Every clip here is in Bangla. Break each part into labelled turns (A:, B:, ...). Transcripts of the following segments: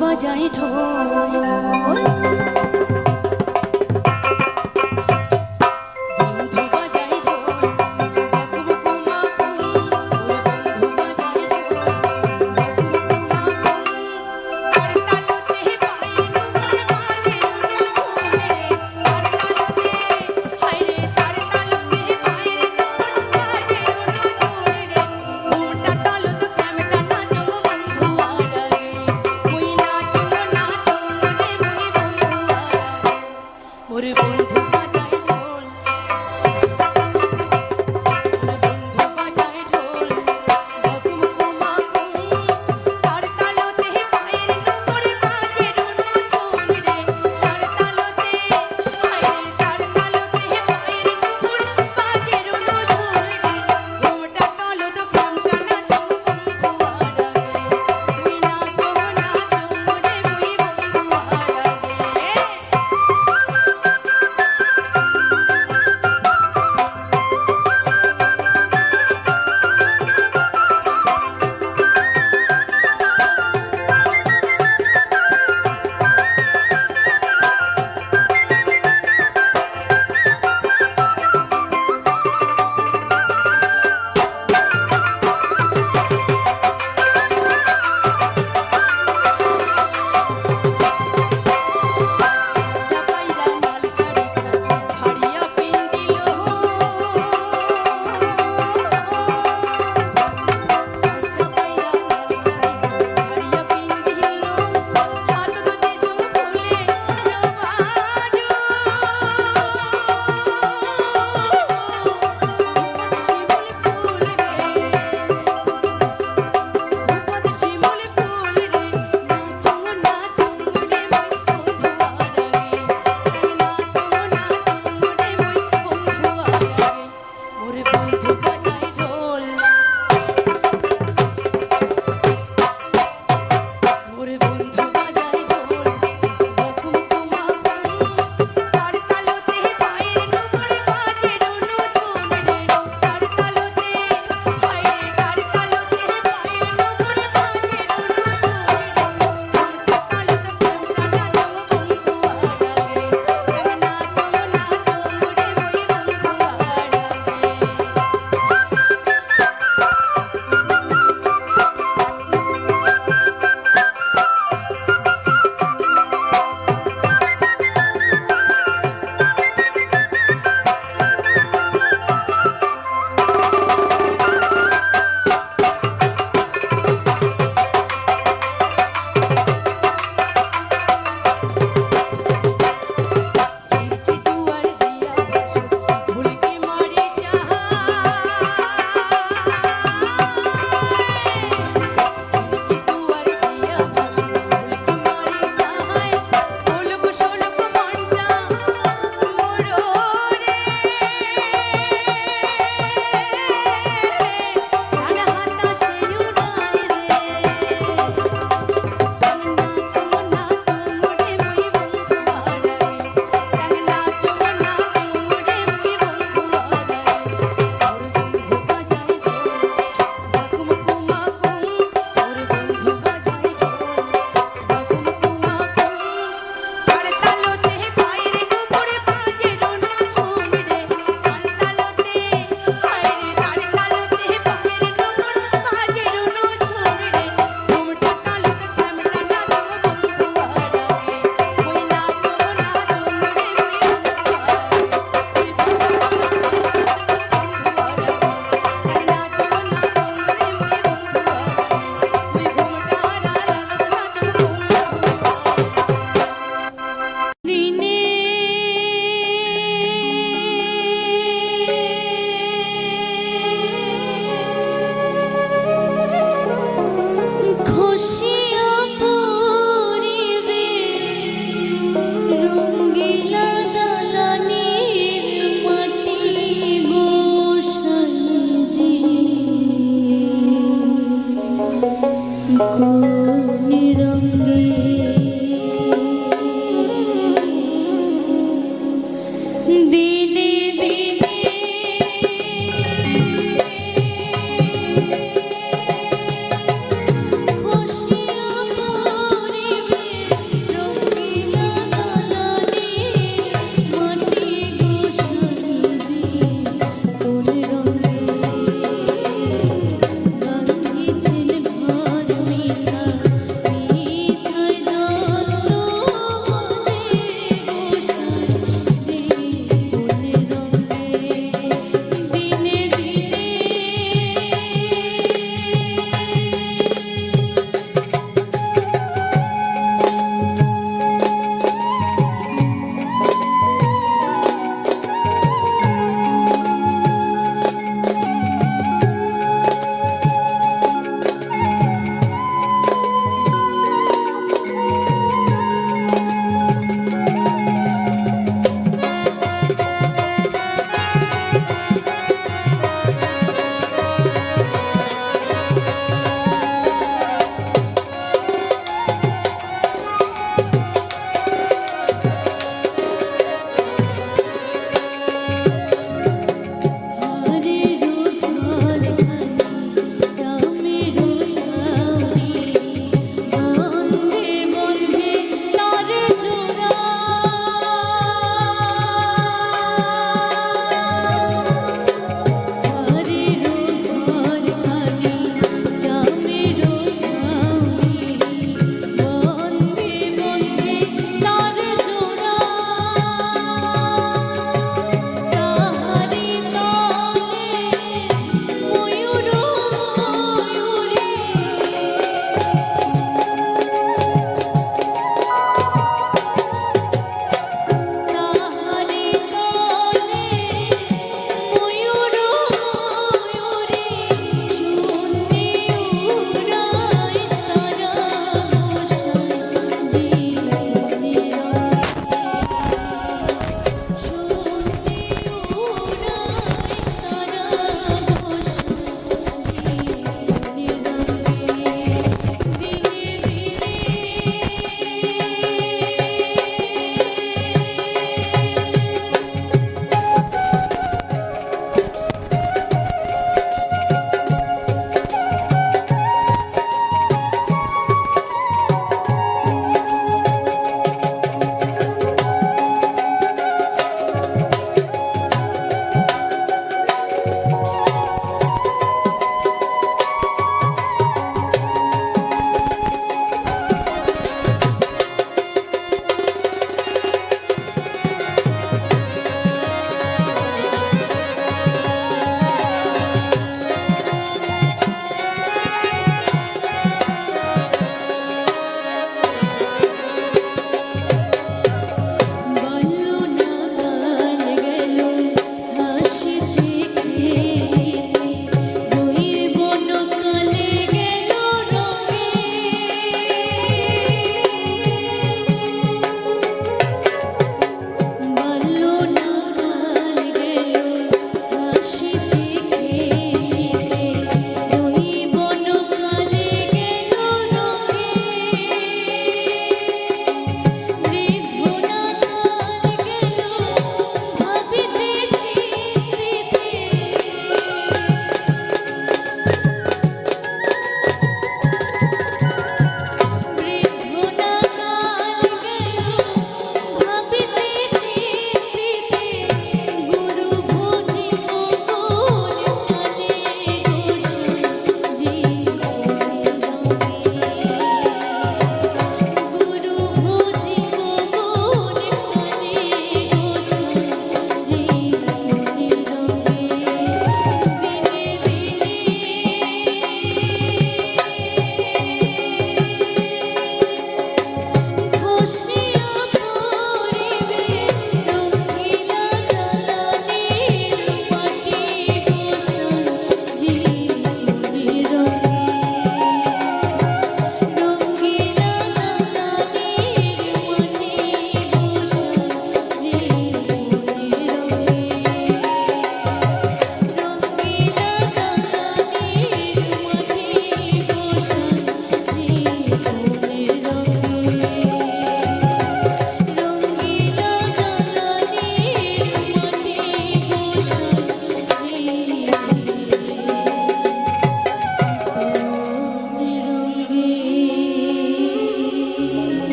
A: বাজায় ঢোল।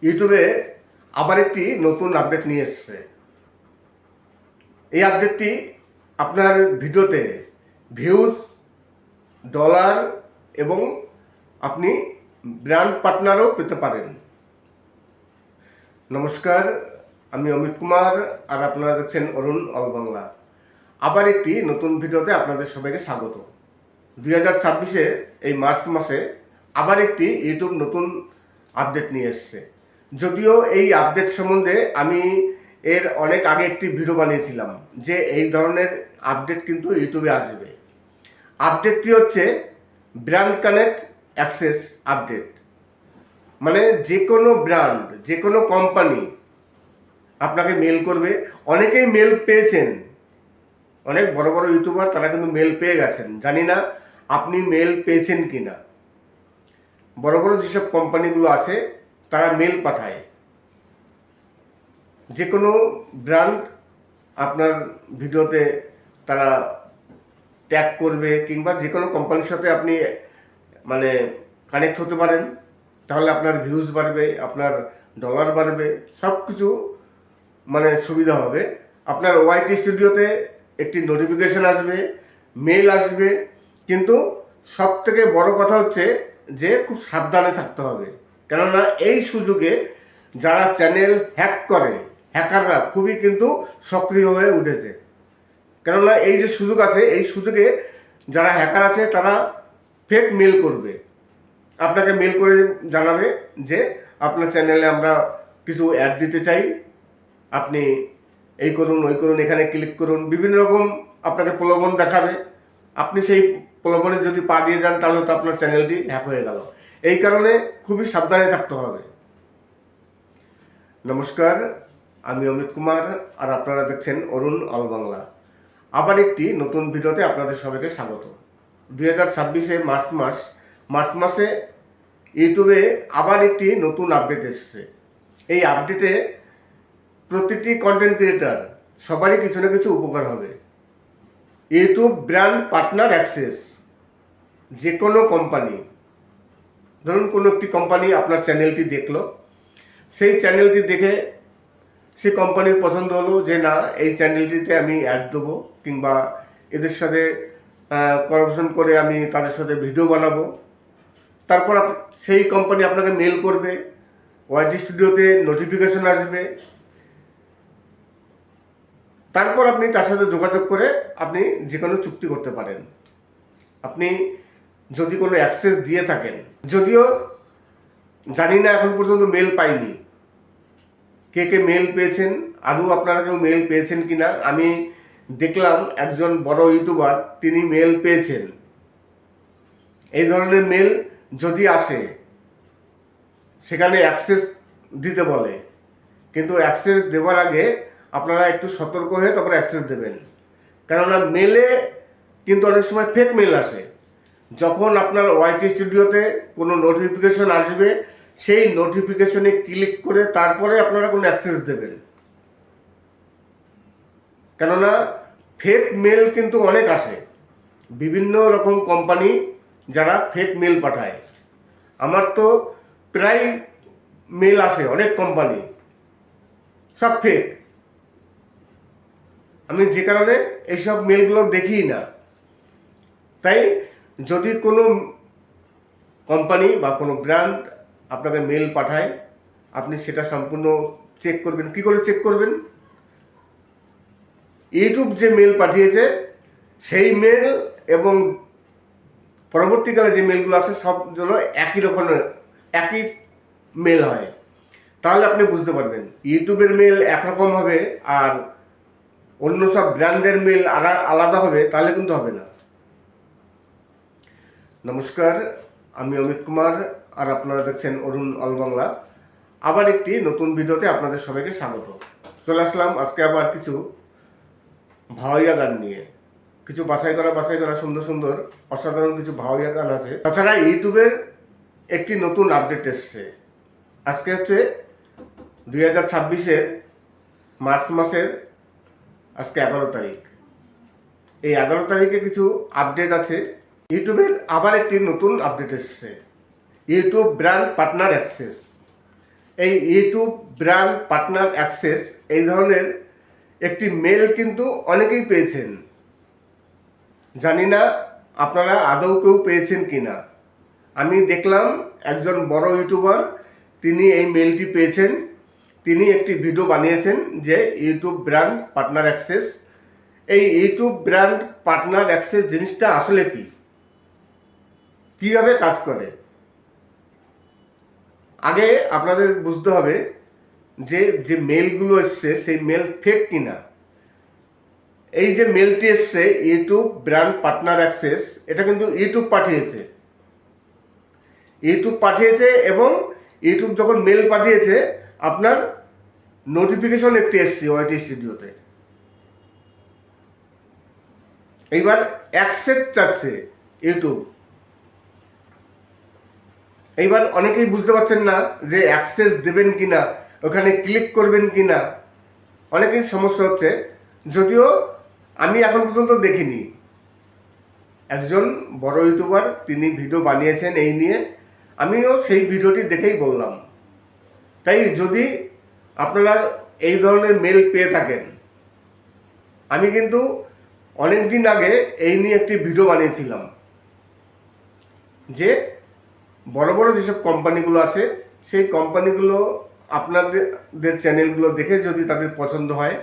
B: ইউটিউবে আবার একটি নতুন আপডেট নিয়ে এসছে। এই আপডেটটি আপনার ভিডিওতে ভিউজ, ডলার এবং আপনি ব্র্যান্ড পার্টনারও পেতে পারেন। নমস্কার, আমি অমিত কুমার আর আপনারা দেখছেন অরুণ অল বাংলা। আবার একটি নতুন ভিডিওতে আপনাদের সবাইকে স্বাগত। 2026-এ এই মার্চ মাসে আবার একটি ইউটিউব নতুন আপডেট নিয়ে এসছে। যদিও এই আপডেট সম্বন্ধে আমি এর অনেক আগে একটি ভিডিও বানিয়েছিলাম যে এই ধরনের আপডেট কিন্তু ইউটিউবে আসবে। আপডেটটি হচ্ছে ব্র্যান্ড কানেক্ট অ্যাক্সেস আপডেট। মানে যে কোনো ব্র্যান্ড, যে কোনো কোম্পানি আপনাকে মেল করবে। অনেকেই মেল পেয়েছেন, অনেক বড় বড় ইউটিউবার তারা কিন্তু মেল পেয়ে গেছেন। জানি না আপনি মেল পেয়েছেন কি না। বড় বড় যেসব কোম্পানিগুলো আছে তারা মেল পাঠায়। যে কোনো ব্র্যান্ড আপনার ভিডিওতে তারা ট্যাগ করবে, কিংবা যে কোনো কোম্পানির সাথে আপনি মানে কানেক্ট হতে পারেন, তাহলে আপনার ভিউজ বাড়বে, আপনার ডলার বাড়বে, সব কিছু মানে সুবিধা হবে। আপনার ওয়াইটি স্টুডিওতে একটি নোটিফিকেশন আসবে, মেল আসবে। কিন্তু সব থেকে বড় কথা হচ্ছে যে খুব সাবধানে থাকতে হবে, কেননা এই সুযোগে যারা চ্যানেল হ্যাক করে, হ্যাকাররা খুবই কিন্তু সক্রিয় হয়ে উঠেছে। কেননা এই যে সুযোগ আছে, এই সুযোগে যারা হ্যাকার আছে তারা ফেক মেল করবে, আপনাকে মেল করে জানাবে যে আপনার চ্যানেলে আমরা কিছু অ্যাড দিতে চাই, আপনি এই করুন, ওই করুন, এখানে ক্লিক করুন, বিভিন্ন রকম আপনাকে প্রলোভন দেখাবে। আপনি সেই প্রলোভনে যদি পা দিয়ে যান তাহলে তো আপনার চ্যানেলটি হ্যাক হয়ে গেল। এই কারণে খুবই সাবধানে থাকতে হবে। নমস্কার, আমি অমিত কুমার আর আপনারা দেখছেন অরুণ অল বাংলা। আবার একটি নতুন ভিডিওতে আপনাদের সবাইকে স্বাগত। 2026-এ মার্চ মাসে ইউটিউবে আবার একটি নতুন আপডেট এসছে। এই আপডেটে প্রতিটি কন্টেন্ট ক্রিয়েটার সবারই কিছু না কিছু উপকার হবে। YouTube brand partner access. যে কোনো কোম্পানি, ধরুন কোনো একটি কোম্পানি আপনার চ্যানেলটি দেখলো, সেই চ্যানেলটি দেখে সে কোম্পানির পছন্দ হলো যে না, এই চ্যানেলটিতে আমি অ্যাড দেবো, কিংবা এদের সাথে কোলাবোরেশন করে আমি তাদের সাথে ভিডিও বানাবো। তারপর সেই কোম্পানি আপনাকে মেল করবে, ওয়াইটি স্টুডিওতে নোটিফিকেশন আসবে। তারপর আপনি তার সাথে যোগাযোগ করে আপনি যে কোনো চুক্তি করতে পারেন। আপনি যদি কোনো অ্যাক্সেস দিয়ে থাকেন, যদিও জানি না এখন পর্যন্ত মেল পাইনি, কে কে মেল পেয়েছেন, আদৌ আপনারা কেউ মেল পেয়েছেন কি না। আমি দেখলাম একজন বড় ইউটিউবার তিনি মেল পেয়েছেন। এই ধরনের মেল যদি আসে সেখানে অ্যাক্সেস দিতে বলে, কিন্তু অ্যাক্সেস দেওয়ার আগে আপনারা একটু সতর্ক হয়ে তারপরে অ্যাক্সেস দেবেন। কেননা মেলে কিন্তু অনেক সময় ফেক মেল আসে। যখন আপনার ওয়াইটি স্টুডিওতে কোনো নোটিফিকেশন আসবে, সেই নোটিফিকেশনে ক্লিক করে তারপরে আপনারা কোনো অ্যাক্সেস দেবেন। কেননা ফেক মেল কিন্তু অনেক আসে, বিভিন্ন রকম কোম্পানি যারা ফেক মেল পাঠায়। আমার তো প্রায় মেল আসে, অনেক কোম্পানি, সব ফেক। আমি যে কারণে এইসব মেলগুলো দেখি না। তাই যদি কোনো কোম্পানি বা কোনো ব্র্যান্ড আপনাকে মেল পাঠায়, আপনি সেটা সম্পূর্ণ চেক করবেন। কি করে চেক করবেন? ইউটিউব যে মেল পাঠিয়েছে সেই মেল এবং পরবর্তীকালে যে মেলগুলো আছে সব জন্য একই রকমের, একই মেল হয়। তাহলে আপনি বুঝতে পারবেন ইউটিউবের মেল একরকম হবে আর অন্য সব ব্র্যান্ডের মেল আলাদা হবে, তাহলে কিন্তু হবে না। নমস্কার, আমি অমিত কুমার আর আপনারা দেখছেন অরুণ অল বাংলা। আবার একটি নতুন ভিডিওতে আপনাদের সবাইকে স্বাগত। চলে আসলাম আজকে আবার কিছু ভাওয়াইয়া গান নিয়ে। কিছু বাছাই করা সুন্দর সুন্দর অসাধারণ কিছু ভাওয়াইয়া গান আছে। তাছাড়া ইউটিউবের একটি নতুন আপডেট এসছে। আজকে হচ্ছে 2026-এর মার্চ মাসের আজকে 11 তারিখ। এই 11 তারিখে কিছু আপডেট আছে। ইউটিউবের আবার একটি নতুন আপডেট এসছে, ইউটিউব ব্র্যান্ড পার্টনার অ্যাক্সেস। এই ইউটিউব ব্র্যান্ড পার্টনার অ্যাক্সেস এই ধরনের একটি মেল কিন্তু অনেকেই পেয়েছেন। জানি না আপনারা আদৌ কেউ পেয়েছেন কি না। আমি দেখলাম একজন বড় ইউটিউবার তিনি এই মেলটি পেয়েছেন। তিনি একটি ভিডিও বানিয়েছেন যে ইউটিউব ব্র্যান্ড পার্টনার অ্যাক্সেস। এই ইউটিউব ব্র্যান্ড পার্টনার অ্যাক্সেস জিনিসটা আসলে কি, কীভাবে কাজ করে, আগে আপনাদের বুঝতে হবে যে যে মেলগুলো এসছে সেই মেল ফেক কিনা। এই যে মেলটি এসছে ইউটিউব ব্র্যান্ড পার্টনার অ্যাক্সেস, এটা কিন্তু ইউটিউব পাঠিয়েছে এবং ইউটিউব যখন মেল পাঠিয়েছে আপনার নোটিফিকেশন একটি এসছে ওয়াইটি স্টুডিওতে। এইবার অ্যাক্সেস চাচ্ছে ইউটিউব। এইবার অনেকেই বুঝতে পারছেন না যে অ্যাক্সেস দেবেন কিনা, ওখানে ক্লিক করবেন কিনা, অনেকেই সমস্যা হচ্ছে। যদিও আমি এখন পর্যন্ত দেখিনি। একজন বড় ইউটিউবার তিনি ভিডিও বানিয়েছেন এই নিয়ে, আমিও সেই ভিডিওটি দেখেই বললাম। তাই যদি আপনারা এই ধরনের মেল পেয়ে থাকেন, আমি কিন্তু অনেক দিন আগে এই নিয়ে একটি ভিডিও বানিয়েছিলাম যে বড় বড় যেসব কোম্পানিগুলো আছে সেই কোম্পানিগুলো আপনাদের চ্যানেলগুলো দেখে যদি তাদের পছন্দ হয়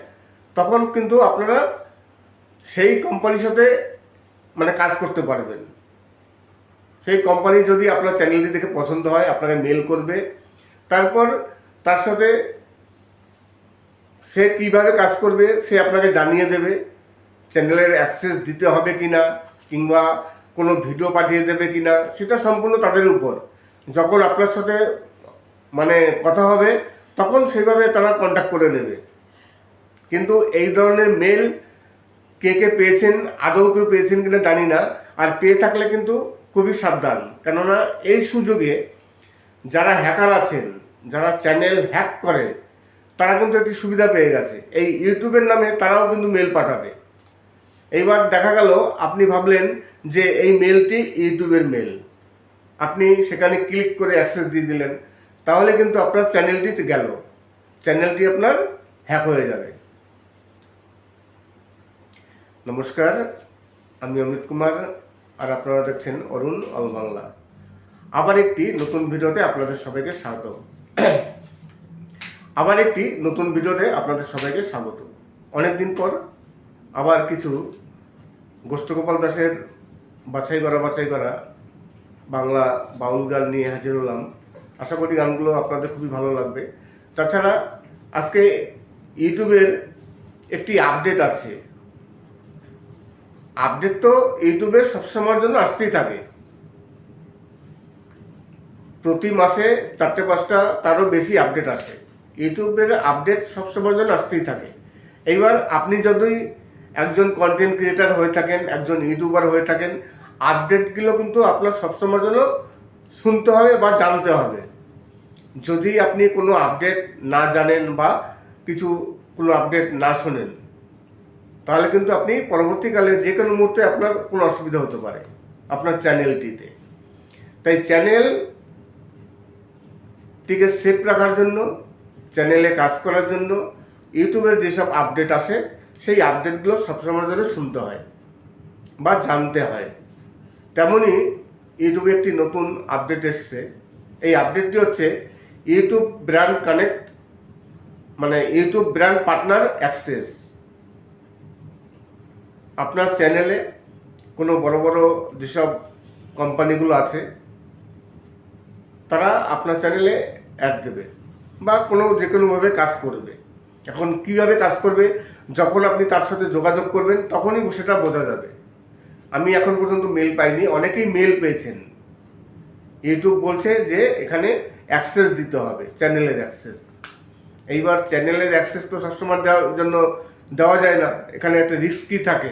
B: তখন কিন্তু আপনারা সেই কোম্পানির সাথে কাজ করতে পারবেন। সেই কোম্পানি যদি আপনার চ্যানেলটি দেখে পছন্দ হয় আপনাকে মেল করবে, তারপর তার সাথে সে কীভাবে কাজ করবে সে আপনাকে জানিয়ে দেবে। চ্যানেলের অ্যাক্সেস দিতে হবে কিনা কিংবা কোনো ভিডিও পাঠিয়ে দেবে কিনা সেটা সম্পূর্ণ তাদের উপর। যখন আপনার সাথে কথা হবে তখন সেভাবে তারা কন্ট্যাক্ট করে নেবে। কিন্তু এই ধরনের মেল কে কে পেয়েছেন, আদৌ কেউ পেয়েছেন কিনা জানি না। আর পেয়ে থাকলে কিন্তু খুবই সাবধান, কেননা এই সুযোগে যারা হ্যাকার আছেন, যারা চ্যানেল হ্যাক করে, তারা কিন্তু একটি সুবিধা পেয়ে গেছে। এই ইউটিউবের নামে তারাও কিন্তু মেল পাঠাবে। এইবার দেখা গেল আপনি ভাবলেন যে এই মেলটি ইউটিউবের মেল, আপনি সেখানে ক্লিক করে অ্যাক্সেস দিয়ে দিলেন, তাহলে কিন্তু আপনার চ্যানেলটি গেল, চ্যানেলটি আপনার হ্যাক হয়ে যাবে। নমস্কার, আমি অমিত কুমার আর আপনারা দেখছেন অরুণ অল বাংলা। আবার একটি নতুন ভিডিওতে আপনাদের সবাইকে স্বাগত। অনেকদিন পর আবার কিছু গোষ্ঠগোপাল দাসের বাছাই করা বাংলা বাউল গান নিয়ে হাজির হলাম। আশা করি গানগুলো আপনাদের খুবই ভালো লাগবে। তাছাড়া আজকে ইউটিউবের একটি আপডেট আছে। আপডেট তো ইউটিউবের সবসময়ের জন্য আসতেই থাকে, প্রতি মাসে 4-5টা তারও বেশি আপডেট আসে। ইউটিউবের আপডেট সবসময়ের জন্য আসতেই থাকে। এইবার আপনি যদি একজন কন্টেন্ট ক্রিয়েটার হয়ে থাকেন, একজন ইউটিউবার হয়ে থাকেন, আপডেটগুলো কিন্তু আপনার সবসময়ের জন্য শুনতে হবে বা জানতে হবে। যদি আপনি কোনো আপডেট না জানেন বা কোনো আপডেট না শোনেন, তাহলে কিন্তু আপনি পরবর্তীকালে যে কোনো মুহূর্তে আপনার কোনো অসুবিধা হতে পারে আপনার চ্যানেলটিতে। তাই চ্যানেলটিকে সেফ রাখার জন্য, চ্যানেলে কাজ করার জন্য ইউটিউবের যেসব আপডেট আসে সেই আপডেটগুলো সবসময়ের জন্য শুনতে হয় বা জানতে হয়। তেমনই ইউটিউবে একটি নতুন আপডেট এসছে। এই আপডেটটি হচ্ছে YouTube brand connect, YouTube brand partner access. আপনার চ্যানেলে কোনো বড় বড় যেসব কোম্পানিগুলো আছে তারা আপনার চ্যানেলে অ্যাড দেবে বা যে কোনোভাবে কাজ করবে। এখন কীভাবে কাজ করবে, যখন আপনি তার সাথে যোগাযোগ করবেন তখনই সেটা বোঝা যাবে। আমি এখন পর্যন্ত মেল পাইনি, অনেকেই মেল পেয়েছেন। ইউটিউব বলছে যে এখানে অ্যাক্সেস দিতে হবে, চ্যানেলের অ্যাক্সেস। এইবার চ্যানেলের অ্যাক্সেস তো সবসময় দেওয়া যায় না, এখানে একটা রিস্কই থাকে।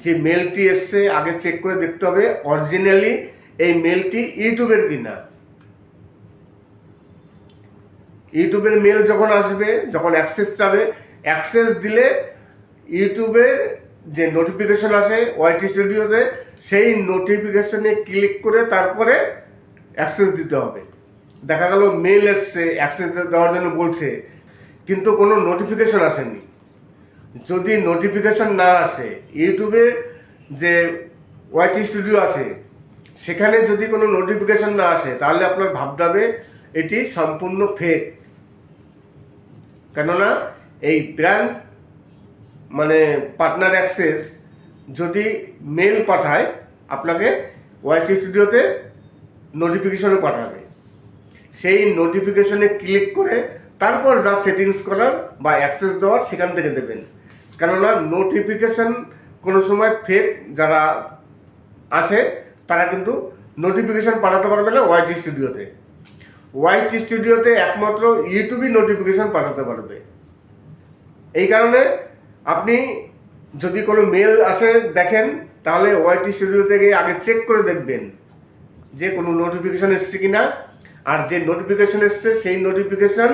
B: যে মেলটি এসছে আগে চেক করে দেখতে হবে অরিজিনালি এই মেলটি ইউটিউবের কিনা। ইউটিউবের মেল যখন আসবে, যখন অ্যাক্সেস চাবে, অ্যাক্সেস দিলে ইউটিউবের যে নোটিফিকেশন আসে ওয়াইটি স্টুডিওতে, সেই নোটিফিকেশনে ক্লিক করে তারপরে অ্যাক্সেস দিতে হবে। দেখা গেল মেল এসছে অ্যাক্সেস দেওয়ার জন্য বলছে, কিন্তু কোনো নোটিফিকেশন আসেনি। যদি নোটিফিকেশন না আসে, ইউটিউবে যে ওয়াইটি স্টুডিও আছে সেখানে যদি কোনো নোটিফিকেশন না আসে, তাহলে আপনার ভাবতে হবে এটি সম্পূর্ণ ফেক। কেননা এই ব্র্যান্ড পার্টনার অ্যাক্সেস যদি মেল পাঠায়, আপনাকে ওয়াইটি স্টুডিওতে নোটিফিকেশনও পাঠাবে। সেই নোটিফিকেশনে ক্লিক করে তারপর যা সেটিংস করার বা অ্যাক্সেস দেওয়ার সেখান থেকে দেবেন। কেননা নোটিফিকেশন কোনো সময় ফেক যারা আছে তারা কিন্তু নোটিফিকেশন পাঠাতে পারবে না ওয়াইটি স্টুডিওতে। ওয়াইটি স্টুডিওতে একমাত্র ইউটিউবই নোটিফিকেশন পাঠাতে পারবে। এই কারণে আপনি যদি কোনো মেল আসে দেখেন, তাহলে ওয়াইটি স্টুডিও থেকে আগে চেক করে দেখবেন যে কোনো নোটিফিকেশন এসছে কিনা, আর যে নোটিফিকেশন এসছে সেই নোটিফিকেশন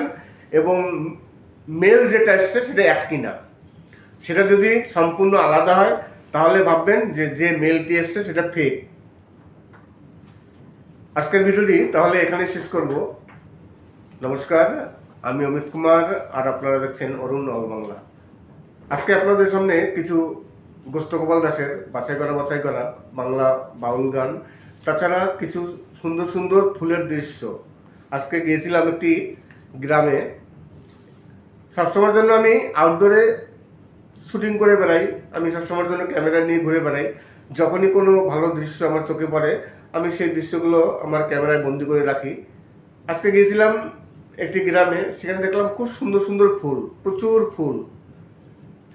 B: এবং মেল যেটা এসছে সেটা এক কিনা। সেটা যদি সম্পূর্ণ আলাদা হয় তাহলে ভাববেন যে যে মেলটি এসছে সেটা ফেক। আজকের ভিডিওটি তাহলে এখানে শেষ করব। নমস্কার, আমি অমিত কুমার, আর আপনারা দেখছেন অরুণ অল বাংলা। আজকে আপনাদের সামনে কিছু গোষ্ঠ গোপাল দাসের বাছাই করা বাংলা বাউল গান, তাছাড়া কিছু সুন্দর সুন্দর ফুলের দৃশ্য। আজকে গিয়েছিলাম একটি গ্রামে। সবসময়ের জন্য আমি আউটডোরে শুটিং করে বেড়াই, আমি সবসময়ের জন্য ক্যামেরা নিয়ে ঘুরে বেড়াই। যখনই কোনো ভালো দৃশ্য আমার চোখে পড়ে, আমি সেই দৃশ্যগুলো আমার ক্যামেরায় বন্দি করে রাখি। আজকে গিয়েছিলাম একটি গ্রামে, সেখানে দেখলাম খুব সুন্দর সুন্দর ফুল, প্রচুর ফুল।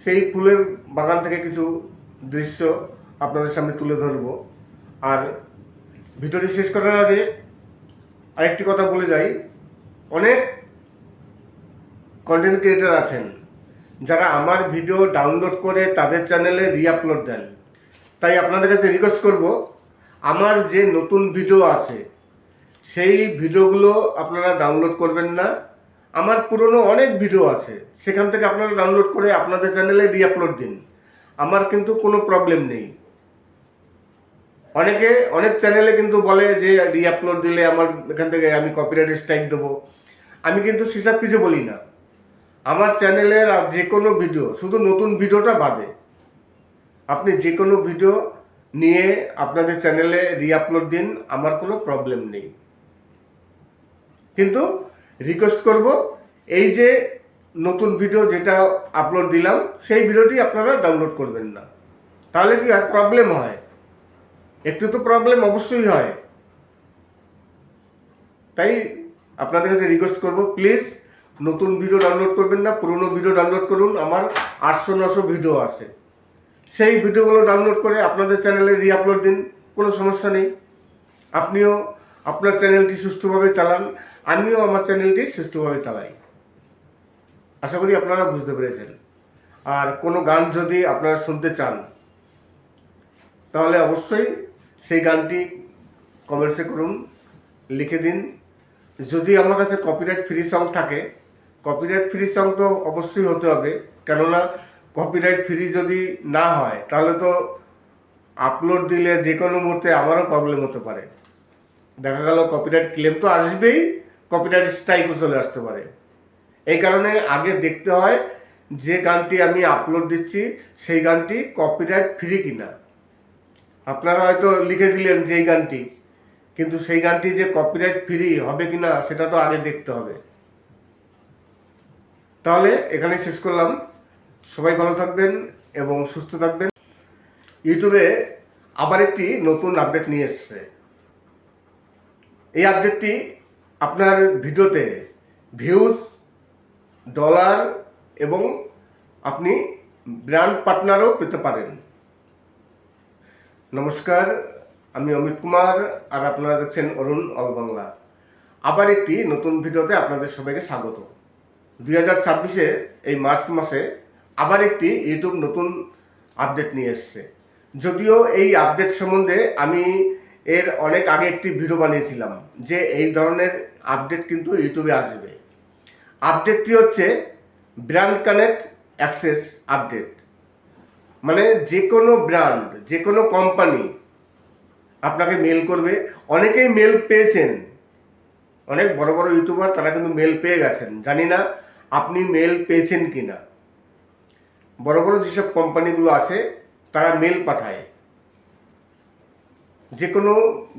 B: সেই ফুলের বাগান থেকে কিছু দৃশ্য আপনাদের সামনে তুলে ধরব। আর ভিডিওটি শেষ করার আগে আরেকটি কথা বলে যাই, অনেক কন্টেন্ট ক্রিয়েটার আছেন যারা আমার ভিডিও ডাউনলোড করে তাদের চ্যানেলে রিআপলোড দেন। তাই আপনাদের কাছে রিকোয়েস্ট করব, আমার যে নতুন ভিডিও আছে সেই ভিডিওগুলো আপনারা ডাউনলোড করবেন না। আমার পুরনো অনেক ভিডিও আছে, সেখান থেকে আপনারা ডাউনলোড করে আপনাদের চ্যানেলে রিআপলোড দিন। আমার কিন্তু কোনো প্রবলেম নেই। অনেক চ্যানেলে কিন্তু বলে যে রিআপলোড দিলে আমার এখান থেকে আমি কপিরাইট স্ট্রাইক দেবো। আমি কিন্তু সেসব কিছু বলি না। আমার চ্যানেলের যে কোনো ভিডিও, শুধু নতুন ভিডিওটা বাদে, আপনি যে কোনো ভিডিও নিয়ে আপনাদের চ্যানেলে রিআপলোড দিন, আমার কোনো প্রবলেম নেই। কিন্তু রিকোয়েস্ট করব, এই যে নতুন ভিডিও যেটা আপলোড দিলাম সেই ভিডিওটি আপনারা ডাউনলোড করবেন না। তাহলে কি আর প্রবলেম হয়? একটু তো প্রবলেম অবশ্যই হয়। তাই আপনাদের কাছে রিকোয়েস্ট করব, প্লিজ নতুন ভিডিও ডাউনলোড করবেন না, পুরনো ভিডিও ডাউনলোড করুন। আমার 800-900 ভিডিও আছে, সেই ভিডিওগুলো ডাউনলোড করে আপনাদের চ্যানেলে রিআপলোড দিন, কোনো সমস্যা নেই। আপনিও আপনার চ্যানেলটি সুষ্ঠুভাবে চালান, আমিও আমার চ্যানেলটি সুষ্ঠুভাবে চালাই। আশা করি আপনারা বুঝতে পেরেছেন। আর কোনো গান যদি আপনারা শুনতে চান, তাহলে অবশ্যই সেই গানটি কমেন্টসে করুন, লিখে দিন। যদি আমার কাছে কপিরাইট ফ্রি সং থাকে, কপিরাইট ফ্রি সং তো অবশ্যই হতে হবে, কেননা কপিরাইট ফ্রি যদি না হয় তাহলে তো আপলোড দিলে যে কোনো মুহূর্তে আমারও প্রবলেম হতে পারে। দেখা গেল কপিরাইট ক্লেম তো আসবেই, কপিরাইট স্ট্রাইকও চলে আসতে পারে। এই কারণে আগে দেখতে হয় যে গানটি আমি আপলোড দিচ্ছি সেই গানটি কপিরাইট ফ্রি কিনা। আপনারা হয়তো লিখে দিলেন যে এই গানটি, কিন্তু সেই গানটি যে কপিরাইট ফ্রি হবে কিনা সেটা তো আগে দেখতে হবে। তাহলে এখানে শেষ করলাম। সবাই ভালো থাকবেন এবং সুস্থ থাকবেন। ইউটিউবে আবার একটি নতুন আপডেট নিয়ে এসছে। এই আপডেটটি আপনার ভিডিওতে ভিউজ, ডলার এবং আপনি ব্র্যান্ড পার্টনারও পেতে পারেন। নমস্কার, আমি অমিত কুমার, আর আপনারা দেখছেন অরুণ অল বাংলা। আবার একটি নতুন ভিডিওতে আপনাদের সবাইকে স্বাগত। 2026-এ এই মার্চ মাসে আবার একটি ইউটিউব নতুন আপডেট নিয়ে এসছে। যদিও এই আপডেট সম্বন্ধে আমি এর অনেক আগে একটি ভিডিও বানিয়েছিলাম যে এই ধরনের আপডেট কিন্তু ইউটিউবে আসবে। আপডেটটি হচ্ছে ব্র্যান্ড কানেক্ট অ্যাক্সেস আপডেট। মানে যে কোনো ব্র্যান্ড, যে কোনো কোম্পানি আপনাকে মেল করবে। অনেকেই মেল পেয়েছেন অনেক বড় বড় ইউটিউবার তারা কিন্তু মেল পেয়ে গেছেন, জানি না আপনি মেল পেয়েছেন কি না। বড় বড় যেসব কোম্পানিগুলো আছে তারা মেল পাঠায়, যে কোনো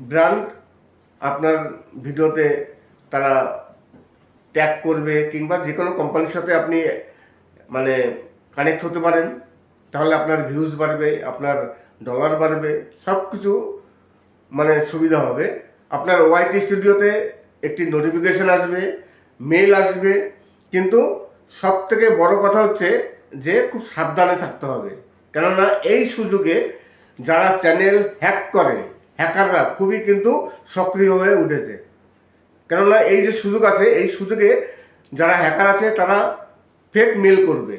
B: ব্র্যান্ড আপনার ভিডিওতে তারা ট্যাগ করবে, কিংবা যে কোনো কোম্পানির সাথে আপনি মানে কানেক্ট হতে পারেন, তাহলে আপনার ভিউজ বাড়বে, আপনার ডলার বাড়বে, সব কিছু মানে সুবিধা হবে। আপনার ওয়াইটি স্টুডিওতে একটি নোটিফিকেশন আসবে, মেল আসবে, কিন্তু সব থেকে বড় কথা হচ্ছে যে খুব সাবধানে থাকতে হবে। কেননা এই সুযোগে যারা চ্যানেল হ্যাক করে, হ্যাকাররা খুবই কিন্তু সক্রিয় হয়ে উঠেছে। কেননা এই যে সুযোগ আছে, এই সুযোগে যারা হ্যাকার আছে তারা ফেক মেল করবে,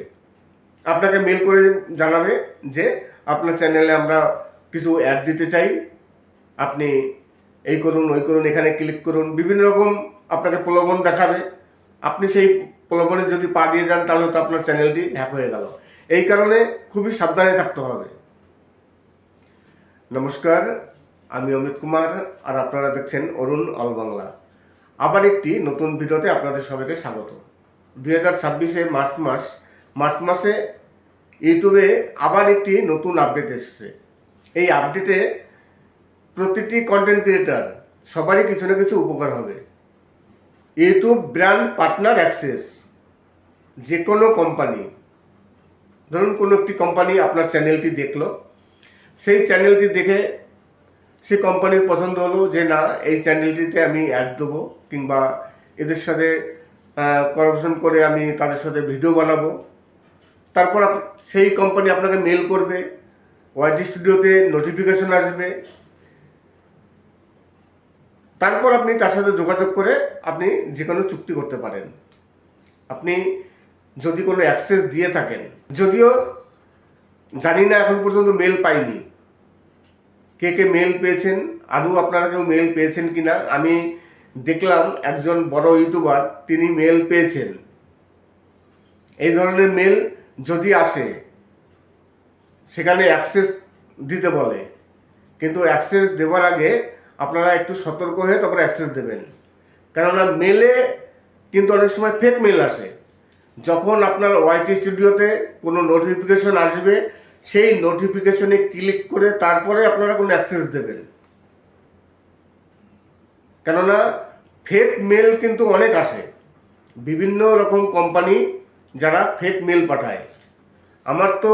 B: আপনাকে মেল করে জানাবে যে আপনার চ্যানেলে আমরা কিছু অ্যাড দিতে চাই, আপনি এই করুন ওই করুন, এখানে ক্লিক করুন, বিভিন্ন রকম আপনাকে প্রলোভন দেখাবে। আপনি সেই প্রলোভনে যদি পা দিয়ে যান তাহলে তো আপনার চ্যানেলটি হ্যাক হয়ে গেল। এই কারণে খুবই সাবধানে থাকতে হবে। নমস্কার, আমি অমিত কুমার, আর আপনারা দেখছেন অরুণ অল বাংলা। আবার একটি নতুন ভিডিওতে আপনাদের সবাইকে স্বাগত। 2026-এ মার্চ মাসে ইউটিউবে আবার একটি নতুন আপডেট এসেছে। এই আপডেটে প্রতিটি কন্টেন্ট ক্রিয়েটার সবারই কিছু না কিছু উপকার হবে। ইউটিউব ব্র্যান্ড পার্টনার অ্যাক্সেস, যে কোনো কোম্পানি, ধরুন কোনো একটি কোম্পানি আপনার চ্যানেলটি দেখলো, সেই চ্যানেলটি দেখে সেই কোম্পানির পছন্দ হলো যে না, এই চ্যানেলটিতে আমি অ্যাড দেবো, কিংবা এদের সাথে করাপশন করে আমি তাদের সাথে ভিডিও বানাবো। তারপর সেই কোম্পানি আপনাকে মেল করবে, ওয়াইটি স্টুডিওতে নোটিফিকেশন আসবে, তারপর আপনি তার সাথে যোগাযোগ করে আপনি যে কোনো চুক্তি করতে পারেন। আপনি যদি কোনো অ্যাক্সেস দিয়ে থাকেন, যদিও জানি না এখন পর্যন্ত মেল পাইনি, কে কে মেল পেয়েছেন, আদৌ আপনারা কেউ মেল পেয়েছেন কি না। আমি দেখলাম একজন বড় ইউটিউবার তিনি মেল পেয়েছেন। এই ধরনের মেল যদি আসে সেখানে অ্যাক্সেস দিতে বলে, কিন্তু অ্যাক্সেস দেওয়ার আগে আপনারা একটু সতর্ক হয়ে তারপরে অ্যাক্সেস দেবেন। কেননা মেলে কিন্তু অনেক সময় ফেক মেল আসে। যখন আপনার ওয়াইটি স্টুডিওতে কোনো নোটিফিকেশন আসবে, সেই নোটিফিকেশনে ক্লিক করে তারপরে আপনারা কোনো অ্যাক্সেস দেবেন। কেননা ফেক মেল কিন্তু অনেক আসে, বিভিন্ন রকম কোম্পানি যারা ফেক মেল পাঠায়। আমার তো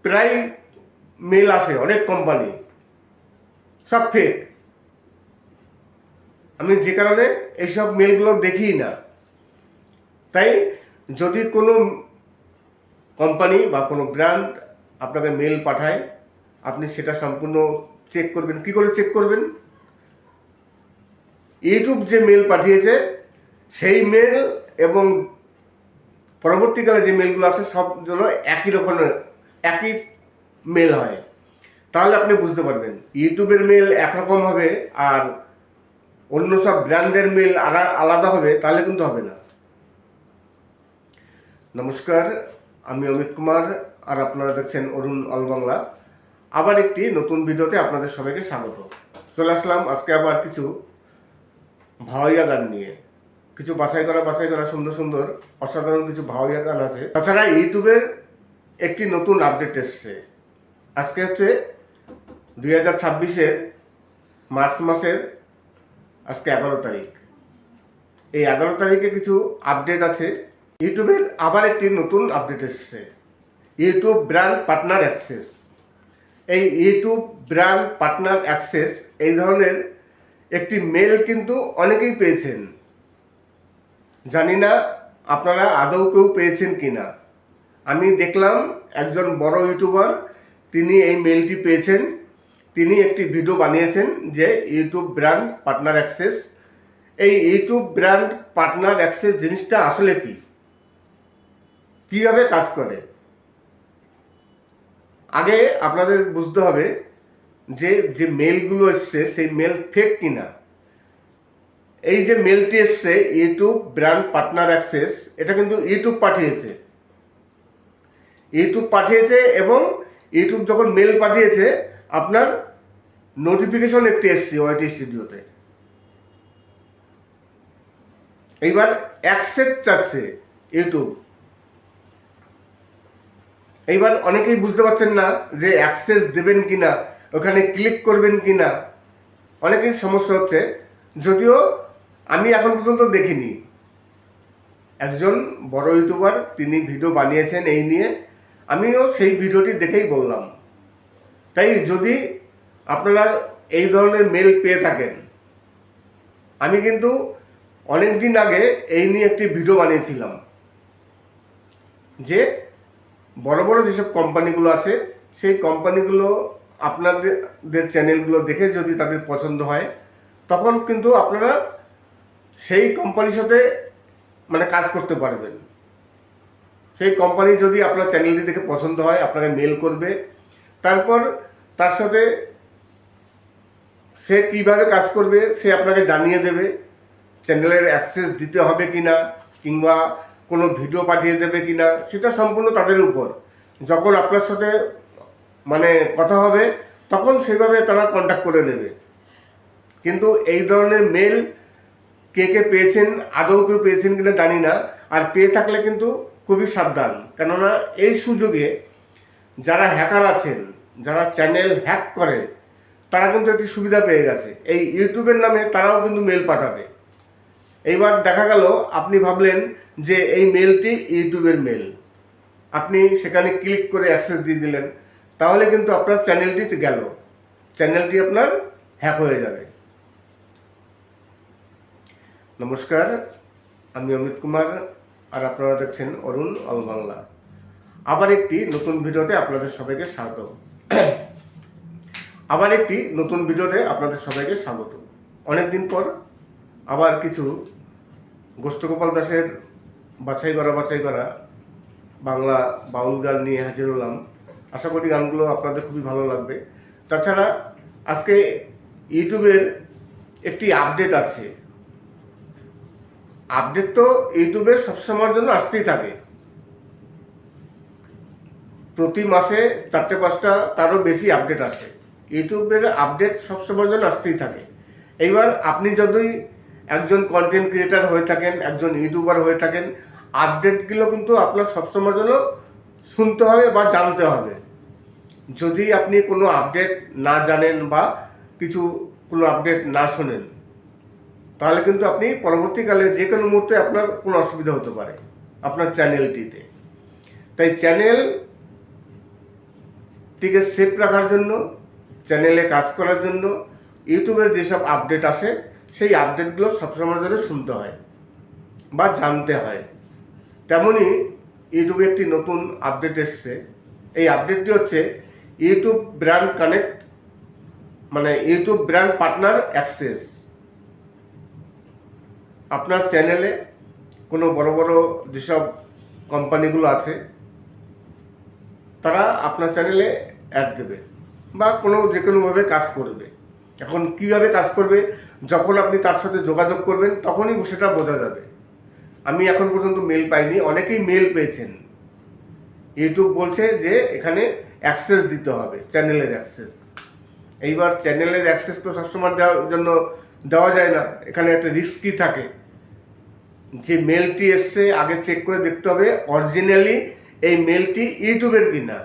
B: প্রায় মেল আসে, অনেক কোম্পানি, সব ফেক। আমি যে কারণে এইসব মেলগুলো দেখি না। তাই যদি কোনো কোম্পানি বা কোনো ব্র্যান্ড আপনাকে মেল পাঠায়, আপনি সেটা সম্পূর্ণ চেক করবেন। কি করে চেক করবেন? ইউটিউব যে মেল পাঠিয়েছে সেই মেল এবং পরবর্তীকালে যে মেলগুলো আছে সব জন্য একই রকমের, একই মেল হয়, তাহলে আপনি বুঝতে পারবেন। ইউটিউবের মেল একরকম হবে আর অন্য সব ব্র্যান্ডের মেল আলাদা হবে, তাহলে কিন্তু হবে না। নমস্কার, আমি অমিত কুমার, আর আপনারা দেখছেন অরুণ অল বাংলা। আবার একটি নতুন ভিডিওতে আপনাদের সবাইকে স্বাগত। চলে আসলাম আজকে আবার কিছু ভাওয়াইয়া গান নিয়ে। কিছু বাছাই করা সুন্দর সুন্দর অসাধারণ কিছু ভাওয়াইয়া গান আছে। তাছাড়া ইউটিউবের একটি নতুন আপডেট এসছে। আজকে হচ্ছে 2026-এর মার্চ মাসের আজকে 11 তারিখ। এই 11 তারিখে কিছু আপডেট আছে। ইউটিউবের আবার একটি নতুন আপডেট এসছে, ইউটিউব ব্র্যান্ড পার্টনার অ্যাক্সেস। এই ইউটিউব ব্র্যান্ড পার্টনার অ্যাক্সেস, এই ধরনের একটি মেল কিন্তু অনেকেই পেয়েছেন। জানি না আপনারা আদৌ কেউ পেয়েছেন কি না। আমি দেখলাম একজন বড় ইউটিউবার তিনি এই মেলটি পেয়েছেন। তিনি একটি ভিডিও বানিয়েছেন যে ইউটিউব ব্র্যান্ড পার্টনার অ্যাক্সেস। এই ইউটিউব ব্র্যান্ড পার্টনার অ্যাক্সেস জিনিসটা আসলে কি, কীভাবে কাজ করে, আগে আপনাদের বুঝতে হবে যে যে মেলগুলো এসছে সেই মেল ফেক কিনা। এই যে মেলটি এসছে ইউটিউব ব্র্যান্ড পার্টনার অ্যাক্সেস, এটা কিন্তু ইউটিউব পাঠিয়েছে এবং ইউটিউব যখন মেল পাঠিয়েছে আপনার নোটিফিকেশন একটি এসছে ওয়াইটি স্টুডিওতে। এইবার অ্যাক্সেস চাচ্ছে ইউটিউব। এইবার অনেকেই বুঝতে পারছেন না যে অ্যাক্সেস দেবেন কিনা, ওখানে ক্লিক করবেন কিনা, অনেকেই সমস্যা হচ্ছে। যদিও আমি এখন পর্যন্ত দেখিনি, একজন বড় ইউটিউবার তিনি ভিডিও বানিয়েছেন এই নিয়ে, আমিও সেই ভিডিওটি দেখেই বললাম। তাই যদি আপনারা এই ধরনের মেল পেয়ে থাকেন, আমি কিন্তু অনেক দিন আগে এই নিয়ে একটি ভিডিও বানিয়েছিলাম যে বড় বড় যেসব কোম্পানিগুলো আছে সেই কোম্পানিগুলো আপনাদের চ্যানেলগুলো দেখে যদি তাদের পছন্দ হয়, তখন কিন্তু আপনারা সেই কোম্পানির সাথে মানে কাজ করতে পারবেন। সেই কোম্পানি যদি আপনার চ্যানেলটি দেখে পছন্দ হয়, আপনাকে মেল করবে, তারপর তার সাথে সে কীভাবে কাজ করবে সে আপনাকে জানিয়ে দেবে। চ্যানেলের অ্যাক্সেস দিতে হবে কিনা, কিংবা কোনো ভিডিও পাঠিয়ে দেবে কিনা, সেটা সম্পূর্ণ তাদের উপর। যখন আপনার সাথে মানে কথা হবে তখন সেইভাবে তারা কন্ট্যাক্ট করে নেবে। কিন্তু এই ধরনের মেল কে কে পেয়েছেন, আদৌ কেউ পেয়েছেন কিনা জানি না। আর পেয়ে থাকলে কিন্তু খুবই সাবধান, কেননা এই সুযোগে যারা হ্যাকার আছেন, যারা চ্যানেল হ্যাক করে, তারা কিন্তু একটি সুবিধা পেয়ে গেছে। এই ইউটিউবের নামে তারাও কিন্তু মেল পাঠাবে। এইবার দেখা গেল আপনি ভাবলেন যে এই মেলটি ইউটিউবের মেল, আপনি সেখানে ক্লিক করে অ্যাক্সেস দিয়ে দিলেন, তাহলে কিন্তু আপনার চ্যানেলটি গেল, চ্যানেলটি আপনার হ্যাক হয়ে যাবে। নমস্কার, আমি অমিত কুমার, আর আপনারা দেখছেন অরুণ অল বাংলা। আবার একটি নতুন ভিডিওতে আপনাদের সবাইকে স্বাগত। অনেকদিন পর আবার কিছু গোষ্ঠগোপাল দাসের বাছাই করা বাংলা বাউল গান নিয়ে হাজির হলাম। আশা করি গানগুলো আপনাদের খুবই ভালো লাগবে। তাছাড়া আজকে ইউটিউবের একটি আপডেট আছে। আপডেট তো ইউটিউবের সবসময়ের জন্য আসতেই থাকে, প্রতি মাসে 4-5টা তারও বেশি আপডেট আসে। ইউটিউবের আপডেট সবসময়ের জন্য আসতেই থাকে। এইবার আপনি যদি একজন কন্টেন্ট ক্রিয়েটার হয়ে থাকেন, একজন ইউটিউবার হয়ে থাকেন, আপডেটগুলো কিন্তু আপনার সবসময়ের জন্য শুনতে হবে বা জানতে হবে। যদি আপনি কোনো আপডেট না জানেন বা কোনো আপডেট না শোনেন, তাহলে কিন্তু আপনি পরবর্তীকালে যে কোনো মুহূর্তে আপনার কোনো অসুবিধা হতে পারে আপনার চ্যানেলটিতে। তাই চ্যানেলটিকে সেফ রাখার জন্য, চ্যানেলে কাজ করার জন্য ইউটিউবের যেসব আপডেট আসে সেই আপডেটগুলো সবসময় ধরে শুনতে হয় বা জানতে হয়। তেমনই ইউটিউবে একটি নতুন আপডেট এসছে। এই আপডেটটি হচ্ছে ইউটিউব ব্র্যান্ড কানেক্ট, মানে ইউটিউব ব্র্যান্ড পার্টনার অ্যাক্সেস। আপনার চ্যানেলে কোনো বড় বড় যেসব কোম্পানিগুলো আছে তারা আপনার চ্যানেলে অ্যাড দেবে বা যে কোনোভাবে কাজ করবে। এখন কিভাবে কাজ করবে, যখন আপনি তার সাথে যোগাযোগ করবেন তখনই সেটা বোঝা যাবে। আমি এখন পর্যন্ত মেল পাইনি, অনেকেই মেল পেয়েছেন। ইউটিউব বলছে যে এখানে অ্যাক্সেস দিতে হবে, চ্যানেলের অ্যাক্সেস। এইবার চ্যানেলের অ্যাক্সেস তো সবসময় দেওয়া যায় না, এখানে একটা রিস্কই থাকে। যে মেলটি এসছে আগে চেক করে দেখতে হবে অরিজিনালি এই মেলটি ইউটিউবের কিনা।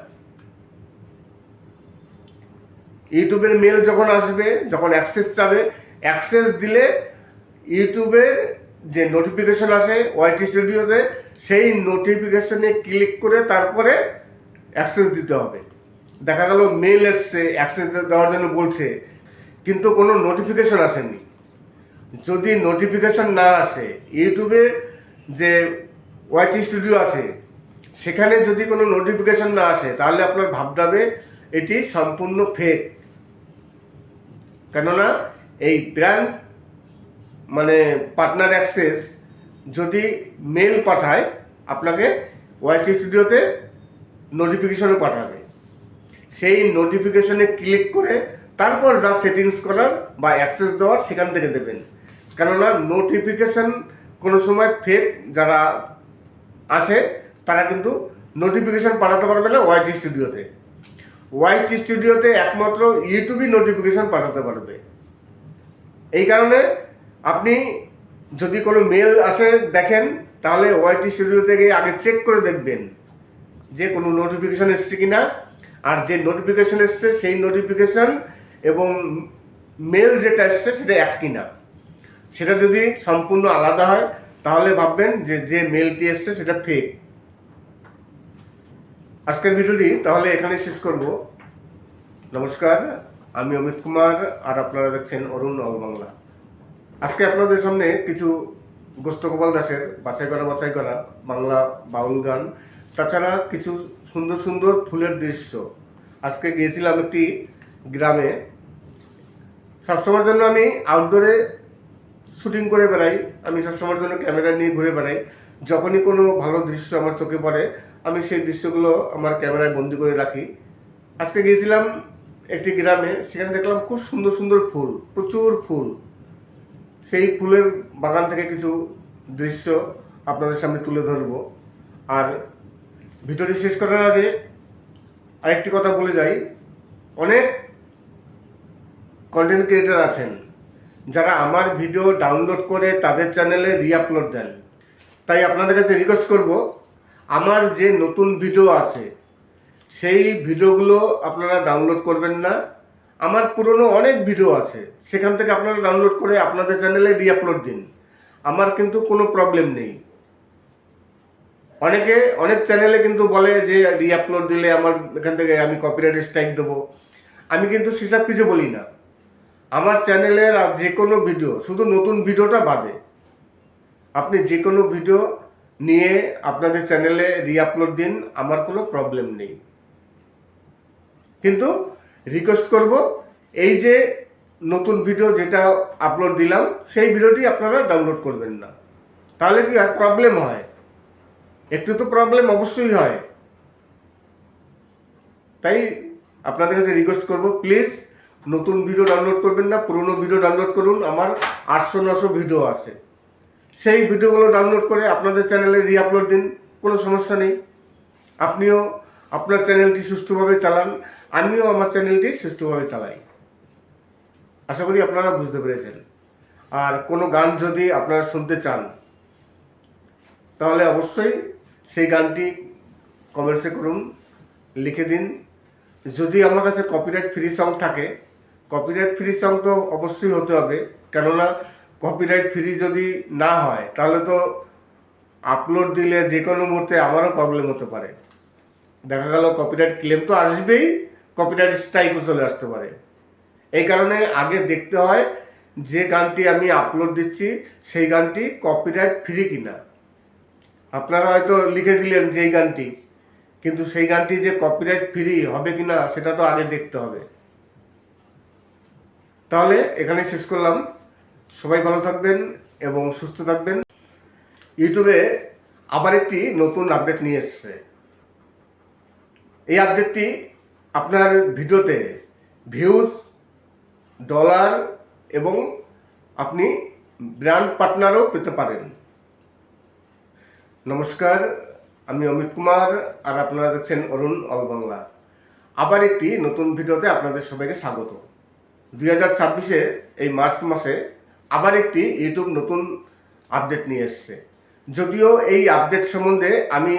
B: ইউটিউবের মেল যখন আসবে, যখন অ্যাক্সেস চাবে, অ্যাক্সেস দিলে ইউটিউবের যে নোটিফিকেশন আসে ওয়াইটি স্টুডিওতে, সেই নোটিফিকেশনে ক্লিক করে তারপরে অ্যাক্সেস দিতে হবে। দেখা গেল মেল এসছে অ্যাক্সেস দেওয়ার জন্য বলছে, কিন্তু কোনো নোটিফিকেশন আসেনি। যদি নোটিফিকেশন না আসে, ইউটিউবে যে ওয়াইটি স্টুডিও আছে সেখানে যদি কোনো নোটিফিকেশন না আসে, তাহলে আপনার ভাবতে হবে এটি সম্পূর্ণ ফেক। কেননা এই ব্র্যান্ড মানে পার্টনার অ্যাক্সেস যদি মেল পাঠায় আপনাকে, ওয়াইটি স্টুডিওতে নোটিফিকেশনও পাঠাবে। সেই নোটিফিকেশনে ক্লিক করে তারপর যা সেটিংস করার বা অ্যাক্সেস দেওয়ার সেখান থেকে দেবেন। কেননা নোটিফিকেশন কোনো সময় ফেক যারা আছে তারা কিন্তু নোটিফিকেশন পাঠাতে পারবে না ওয়াইটি স্টুডিওতে। ওয়াইটি স্টুডিওতে একমাত্র ইউটিউবই নোটিফিকেশন পাঠাতে পারবে। এই কারণে আপনি যদি কোনো মেল আসে দেখেন, তাহলে ওয়াইটি স্টুডিও থেকে আগে চেক করে দেখবেন যে কোনো নোটিফিকেশান এসছে কিনা, আর যে নোটিফিকেশান এসছে সেই নোটিফিকেশান এবং মেল যেটা এসছে সেটা এক কিনা। সেটা যদি সম্পূর্ণ আলাদা হয় তাহলে ভাববেন যে যে মেলটি এসছে সেটা ফেক। আজকের ভিডিওটি তাহলে এখানে শেষ করব। নমস্কার, আমি অমিত কুমার, আর আপনারা দেখছেন অরুণ অল বাংলা। আজকে আপনাদের সামনে কিছু গোষ্ঠগোপাল দাসের বাছাই করা বাংলা বাউল গান, তাছাড়া কিছু সুন্দর সুন্দর ফুলের দৃশ্য। আজকে গিয়েছিলাম একটি গ্রামে। সবসময়ের জন্য আমি আউটডোরে শুটিং করে বেড়াই, আমি সবসময়ের জন্য ক্যামেরা নিয়ে ঘুরে বেড়াই। যখনই কোনো ভালো দৃশ্য আমার চোখে পড়ে আমি সেই দৃশ্যগুলো আমার ক্যামেরায় বন্দি করে রাখি। আজকে গিয়েছিলাম একটি গ্রামে, সেখানে দেখলাম খুব সুন্দর সুন্দর ফুল, প্রচুর ফুল। সেই ফুলের বাগান থেকে কিছু দৃশ্য আপনাদের সামনে তুলে ধরব। আর ভিডিওটি শেষ করার আগে আরেকটি কথা বলে যাই, অনেক কন্টেন্ট ক্রিয়েটার আছেন যারা আমার ভিডিও ডাউনলোড করে তাদের চ্যানেলে রিআপলোড দেন। তাই আপনাদের কাছে রিকোয়েস্ট করব, আমার যে নতুন ভিডিও আছে সেই ভিডিওগুলো আপনারা ডাউনলোড করবেন না। আমার পুরনো অনেক ভিডিও আছে, সেখান থেকে আপনারা ডাউনলোড করে আপনাদের চ্যানেলে রিআপলোড দিন। আমার কিন্তু কোনো প্রবলেম নেই। অনেক চ্যানেলে কিন্তু বলে যে রিআপলোড দিলে আমার এখান থেকে আমি কপিরাইট স্ট্রাইক দেবো। আমি কিন্তু সেসব কিছু বলি না। আমার চ্যানেলের যে কোনো ভিডিও, শুধু নতুন ভিডিওটা বাদে, আপনি যে কোনো ভিডিও নিয়ে আপনাদের চ্যানেলে রিআপলোড দিন, আমার কোনো প্রবলেম নেই। কিন্তু রিকোয়েস্ট করব, এই যে নতুন ভিডিও যেটা আপলোড দিলাম সেই ভিডিওটি আপনারা ডাউনলোড করবেন না। তাহলে কি আর প্রবলেম হয়? একটু তো প্রবলেম অবশ্যই হয়। তাই আপনাদের কাছে রিকোয়েস্ট করব, প্লিজ নতুন ভিডিও ডাউনলোড করবেন না, পুরনো ভিডিও ডাউনলোড করুন। আমার 800-900 ভিডিও আছে, সেই ভিডিওগুলো ডাউনলোড করে আপনাদের চ্যানেলে রিআপলোড দিন, কোনো সমস্যা নেই। আপনিও আপনার চ্যানেলটি সুষ্ঠুভাবে চালান, আমিও আমার চ্যানেলটি সুষ্ঠুভাবে চালাই। আশা করি আপনারা বুঝতে পেরেছেন। আর কোনো গান যদি আপনারা শুনতে চান তাহলে অবশ্যই সেই গানটি কমেন্টসে করুন, লিখে দিন। যদি আমার কাছে কপিরাইট ফ্রি সং থাকে, কপিরাইট ফ্রি সং তো অবশ্যই হতে হবে, কেননা কপিরাইট ফ্রি যদি না হয় তাহলে তো আপলোড দিলে যে কোনো মুহূর্তে আমারও প্রবলেম হতে পারে। দেখা গেল কপিরাইট ক্লেম তো আসবেই, কপিরাইট স্ট্রাইকও চলে আসতে পারে। এই কারণে আগে দেখতে হয় যে গানটি আমি আপলোড দিচ্ছি সেই গানটি কপিরাইট ফ্রি কিনা। আপনারা হয়তো লিখে দিলেন যে এই গানটি, কিন্তু সেই গানটি যে কপিরাইট ফ্রি হবে কিনা সেটা তো আগে দেখতে হবে। তাহলে এখানে শেষ করলাম। সবাই ভালো থাকবেন এবং সুস্থ থাকবেন। ইউটিউবে আবার একটি নতুন আপডেট নিয়ে এসছে। এই আপডেটটি আপনার ভিডিওতে ভিউজ, ডলার এবং আপনি ব্র্যান্ড পার্টনারও পেতে পারেন। নমস্কার, আমি অমিত কুমার, আর আপনারা দেখছেন অরুণ অল বাংলা। আবার একটি নতুন ভিডিওতে আপনাদের সবাইকে স্বাগত। 2026-এ এই মার্চ মাসে আবার একটি ইউটিউব নতুন আপডেট নিয়ে এসছে। যদিও এই আপডেট সম্বন্ধে আমি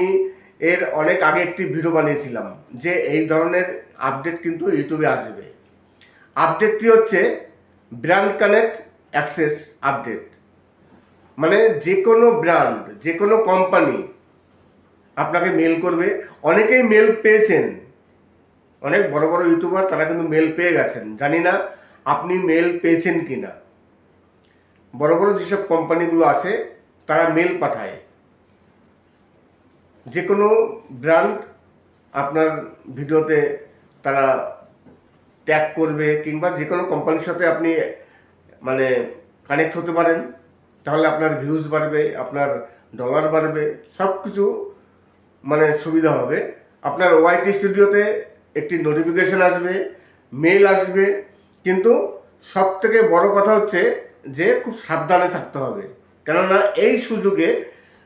B: এর অনেক আগে একটি ভিডিও বানিয়েছিলাম যে এই ধরনের আপডেট কিন্তু ইউটিউবে আসবে। আপডেটটি হচ্ছে ব্র্যান্ড কানেক্ট অ্যাক্সেস আপডেট। মানে যে কোনো ব্র্যান্ড, যে কোনো কোম্পানি আপনাকে মেল করবে। অনেকেই মেল পেয়েছেন, অনেক বড় বড় ইউটিউবার তারা কিন্তু মেল পেয়ে গেছেন। জানি না আপনি মেল পেয়েছেন কি না। বড় বড় যেসব কোম্পানিগুলো আছে তারা মেল পাঠায়। যে কোনো ব্র্যান্ড আপনার ভিডিওতে তারা ট্যাগ করবে, কিংবা যে কোনো কোম্পানির সাথে আপনি মানে কানেক্ট হতে পারেন, তাহলে আপনার ভিউজ বাড়বে, আপনার ডলার বাড়বে, সব কিছু মানে সুবিধা হবে। আপনার ওয়াইটি স্টুডিওতে একটি নোটিফিকেশন আসবে, মেল আসবে। কিন্তু সব থেকে বড় কথা হচ্ছে যে খুব সাবধানে থাকতে হবে, কেননা এই সুযোগে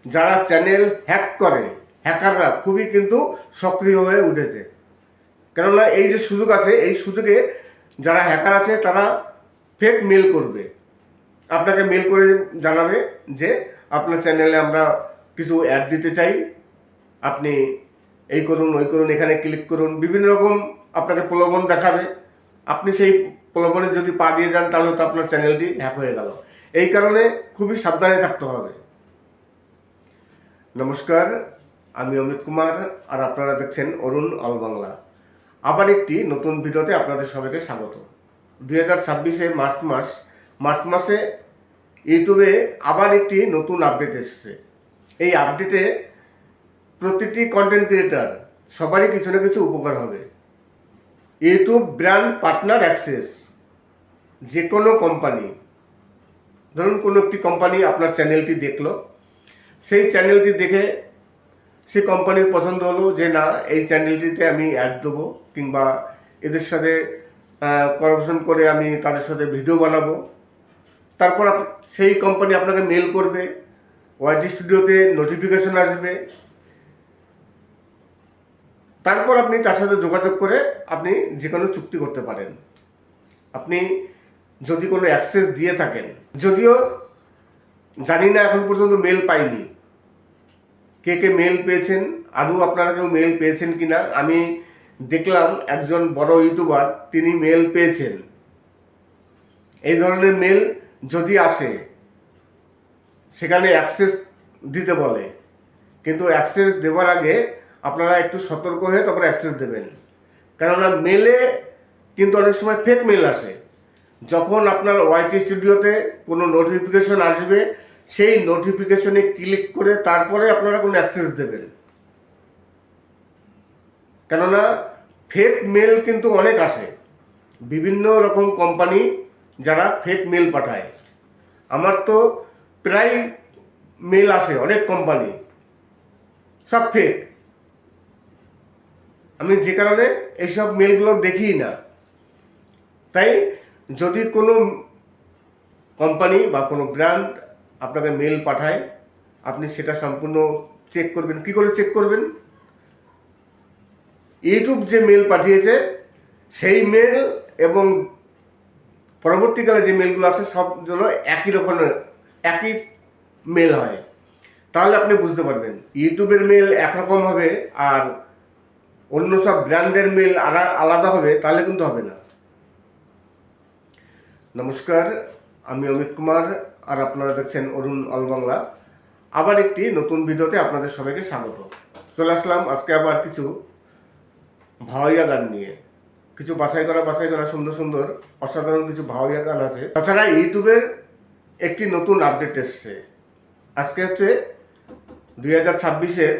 B: যারা চ্যানেল হ্যাক করে, হ্যাকাররা খুবই কিন্তু সক্রিয় হয়ে উঠেছে। কেননা এই যে সুযোগ আছে, এই সুযোগে যারা হ্যাকার আছে তারা ফেক মেল করবে। আপনাকে মেল করে জানাবে যে আপনার চ্যানেলে আমরা কিছু অ্যাড দিতে চাই, আপনি এই করুন ওই করুন, এখানে ক্লিক করুন, বিভিন্ন রকম আপনাকে প্রলোভন দেখাবে। আপনি সেই প্রলোভনে যদি পা দিয়ে যান তাহলে তো আপনার চ্যানেলটি হ্যাক হয়ে গেল। এই কারণে খুবই সাবধানে থাকতে হবে। নমস্কার, আমি অমিত কুমার, আর আপনারা দেখছেন অরুণ অল বাংলা। আবার একটি নতুন ভিডিওতে আপনাদের সবাইকে স্বাগত। 2026-এ মার্চ মাসে ইউটিউবে আবার একটি নতুন আপডেট এসেছে। এই আপডেটে প্রতিটি কন্টেন্ট ক্রিয়েটার সবারই কিছু না কিছু উপকার হবে। YouTube brand partner access. যে কোনো কোম্পানি, ধরুন কোনো একটি কোম্পানি আপনার চ্যানেলটি দেখলো, সেই চ্যানেলটি দেখে সেই কোম্পানির পছন্দ হলো যে না, এই চ্যানেলটিতে আমি অ্যাড দেবো, কিংবা এদের সাথে করাপশন করে আমি তাদের সাথে ভিডিও বানাবো। তারপর সেই কোম্পানি আপনাকে মেল করবে, ওয়াইটি স্টুডিওতে নোটিফিকেশন আসবে, তারপর আপনি তার সাথে যোগাযোগ করে আপনি যে কোনো চুক্তি করতে পারেন। আপনি যদি কোনো অ্যাক্সেস দিয়ে থাকেন, যদিও জানি না এখন পর্যন্ত মেল পাইনি, কে কে মেল পেয়েছেন, আদৌ আপনারা কেউ মেল পেয়েছেন কিনা। আমি দেখলাম একজন বড় ইউটিউবার তিনি মেল পেয়েছেন। এই ধরনের মেল যদি আসে সেখানে অ্যাক্সেস দিতে বলে, কিন্তু অ্যাক্সেস দেওয়ার আগে আপনারা একটু সতর্ক হয়ে তারপরে অ্যাক্সেস দেবেন। কেননা মেলে কিন্তু অনেক সময় ফেক মেল আসে। যখন আপনার ওয়াইটি স্টুডিওতে কোনো নোটিফিকেশন আসবে, সেই নোটিফিকেশনে ক্লিক করে তারপরে আপনারা কোনো অ্যাক্সেস দেবেন। কেননা ফেক মেল কিন্তু অনেক আসে, বিভিন্ন রকম কোম্পানি যারা ফেক মেল পাঠায়। আমার তো প্রায় মেল আসে, অনেক কোম্পানি, সব ফেক। আমি যে কারণে এইসব মেলগুলো দেখি না। তাই যদি কোনো কোম্পানি বা কোনো ব্র্যান্ড আপনাকে মেল পাঠায়, আপনি সেটা সম্পূর্ণ চেক করবেন। কি করে চেক করবেন? ইউটিউব যে মেল পাঠিয়েছে সেই মেল এবং পরবর্তীকালে যে মেলগুলো আসে সব জন্য একই রকমের, একই মেল হয়। তাহলে আপনি বুঝতে পারবেন। ইউটিউবের মেল একরকম হবে আর অন্য সব ব্র্যান্ডের মেল আলাদা হবে, তাহলে কিন্তু হবে না। নমস্কার, আমি অমিত কুমার, আর আপনারা দেখছেন অরুণ অল বাংলা। আবার একটি নতুন ভিডিওতে আপনাদের সবাইকে স্বাগত। চলে আসলাম আজকে আবার কিছু ভাওয়াইয়া গান নিয়ে। কিছু বাছাই করা সুন্দর সুন্দর অসাধারণ কিছু ভাওয়াইয়া গান আছে। তাছাড়া ইউটিউবের একটি নতুন আপডেট এসছে। আজকে হচ্ছে 2026-এর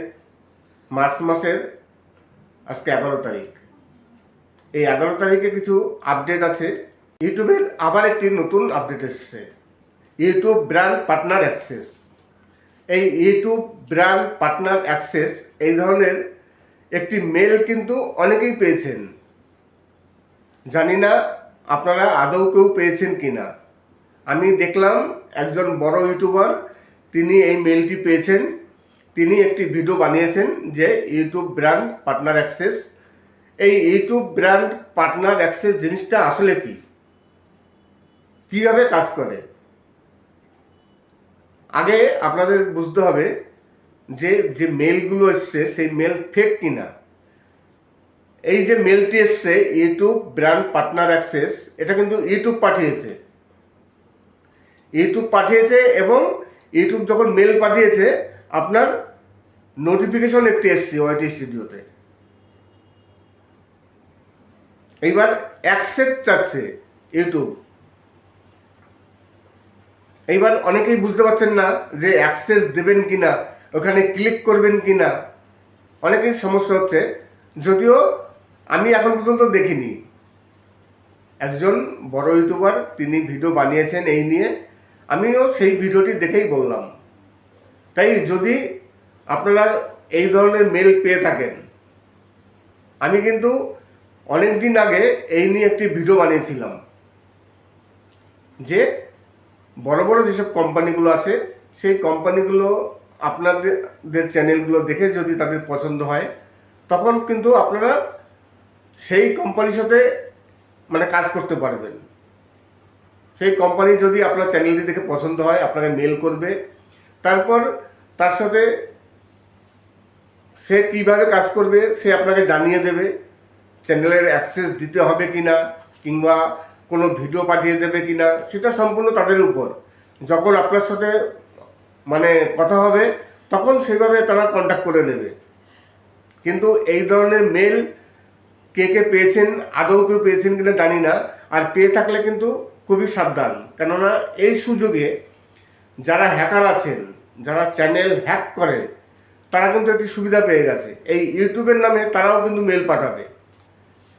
B: মার্চ মাসের আজকে 11 তারিখ। এই 11 তারিখে কিছু আপডেট আছে। ইউটিউবের আবার একটি নতুন আপডেট এসছে, ইউটিউব ব্র্যান্ড পার্টনার অ্যাক্সেস। এই ইউটিউব ব্র্যান্ড পার্টনার অ্যাক্সেস, এই ধরনের একটি মেল কিন্তু অনেকেই পেয়েছেন। জানি না আপনারা আদৌ কেউ পেয়েছেন কি না। আমি দেখলাম একজন বড় ইউটিউবার তিনি এই মেলটি পেয়েছেন। তিনি একটি ভিডিও বানিয়েছেন যে ইউটিউব ব্র্যান্ড পার্টনার অ্যাক্সেস। এই ইউটিউব ব্র্যান্ড পার্টনার অ্যাক্সেস জিনিসটা আসলে কি, কীভাবে কাজ করে, আগে আপনাদের বুঝতে হবে যে যে মেলগুলো এসছে সেই মেল ফেক কিনা। এই যে মেলটি এসছে ইউটিউব ব্র্যান্ড পার্টনার অ্যাক্সেস, এটা কিন্তু ইউটিউব পাঠিয়েছে এবং ইউটিউব যখন মেল পাঠিয়েছে আপনার নোটিফিকেশন একটি এসছে ওয়াইটি স্টুডিওতে। এইবার অ্যাক্সেস চাচ্ছে ইউটিউব। এইবার অনেকেই বুঝতে পারছেন না যে অ্যাক্সেস দেবেন কিনা, ওখানে ক্লিক করবেন কিনা, অনেকেই সমস্যা হচ্ছে। যদিও আমি এখন পর্যন্ত দেখিনি। একজন বড় ইউটিউবার তিনি ভিডিও বানিয়েছেন এই নিয়ে, আমিও সেই ভিডিওটি দেখেই বললাম। তাই যদি আপনারা এই ধরনের মেল পেয়ে থাকেন, আমি কিন্তু অনেক দিন আগে এই নিয়ে একটি ভিডিও বানিয়েছিলাম যে বড় বড় যেসব কোম্পানিগুলো আছে সেই কোম্পানিগুলো আপনাদের চ্যানেলগুলো দেখে যদি তাদের পছন্দ হয়, তখন কিন্তু আপনারা সেই কোম্পানির সাথে কাজ করতে পারবেন। সেই কোম্পানি যদি আপনার চ্যানেলটি দেখে পছন্দ হয় আপনাকে মেল করবে, তারপর তার সাথে সে কীভাবে কাজ করবে সে আপনাকে জানিয়ে দেবে, চ্যানেলের অ্যাক্সেস দিতে হবে কি না, কিংবা কোনো ভিডিও পাঠিয়ে দেবে কি না, সেটা সম্পূর্ণ তাদের উপর। যখন আপনার সাথে মানে কথা হবে তখন সেইভাবে তারা কন্ট্যাক্ট করে নেবে। কিন্তু এই ধরনের মেল কে কে পেয়েছেন, আদৌ কেউ পেয়েছেন কিনা জানি না, আর পেয়ে থাকলে কিন্তু খুবই সাবধান। কেননা এই সুযোগে যারা হ্যাকার আছেন, যারা চ্যানেল হ্যাক করে, তারা কিন্তু একটি সুবিধা পেয়ে গেছে। এই ইউটিউবের নামে তারাও কিন্তু মেল পাঠাবে।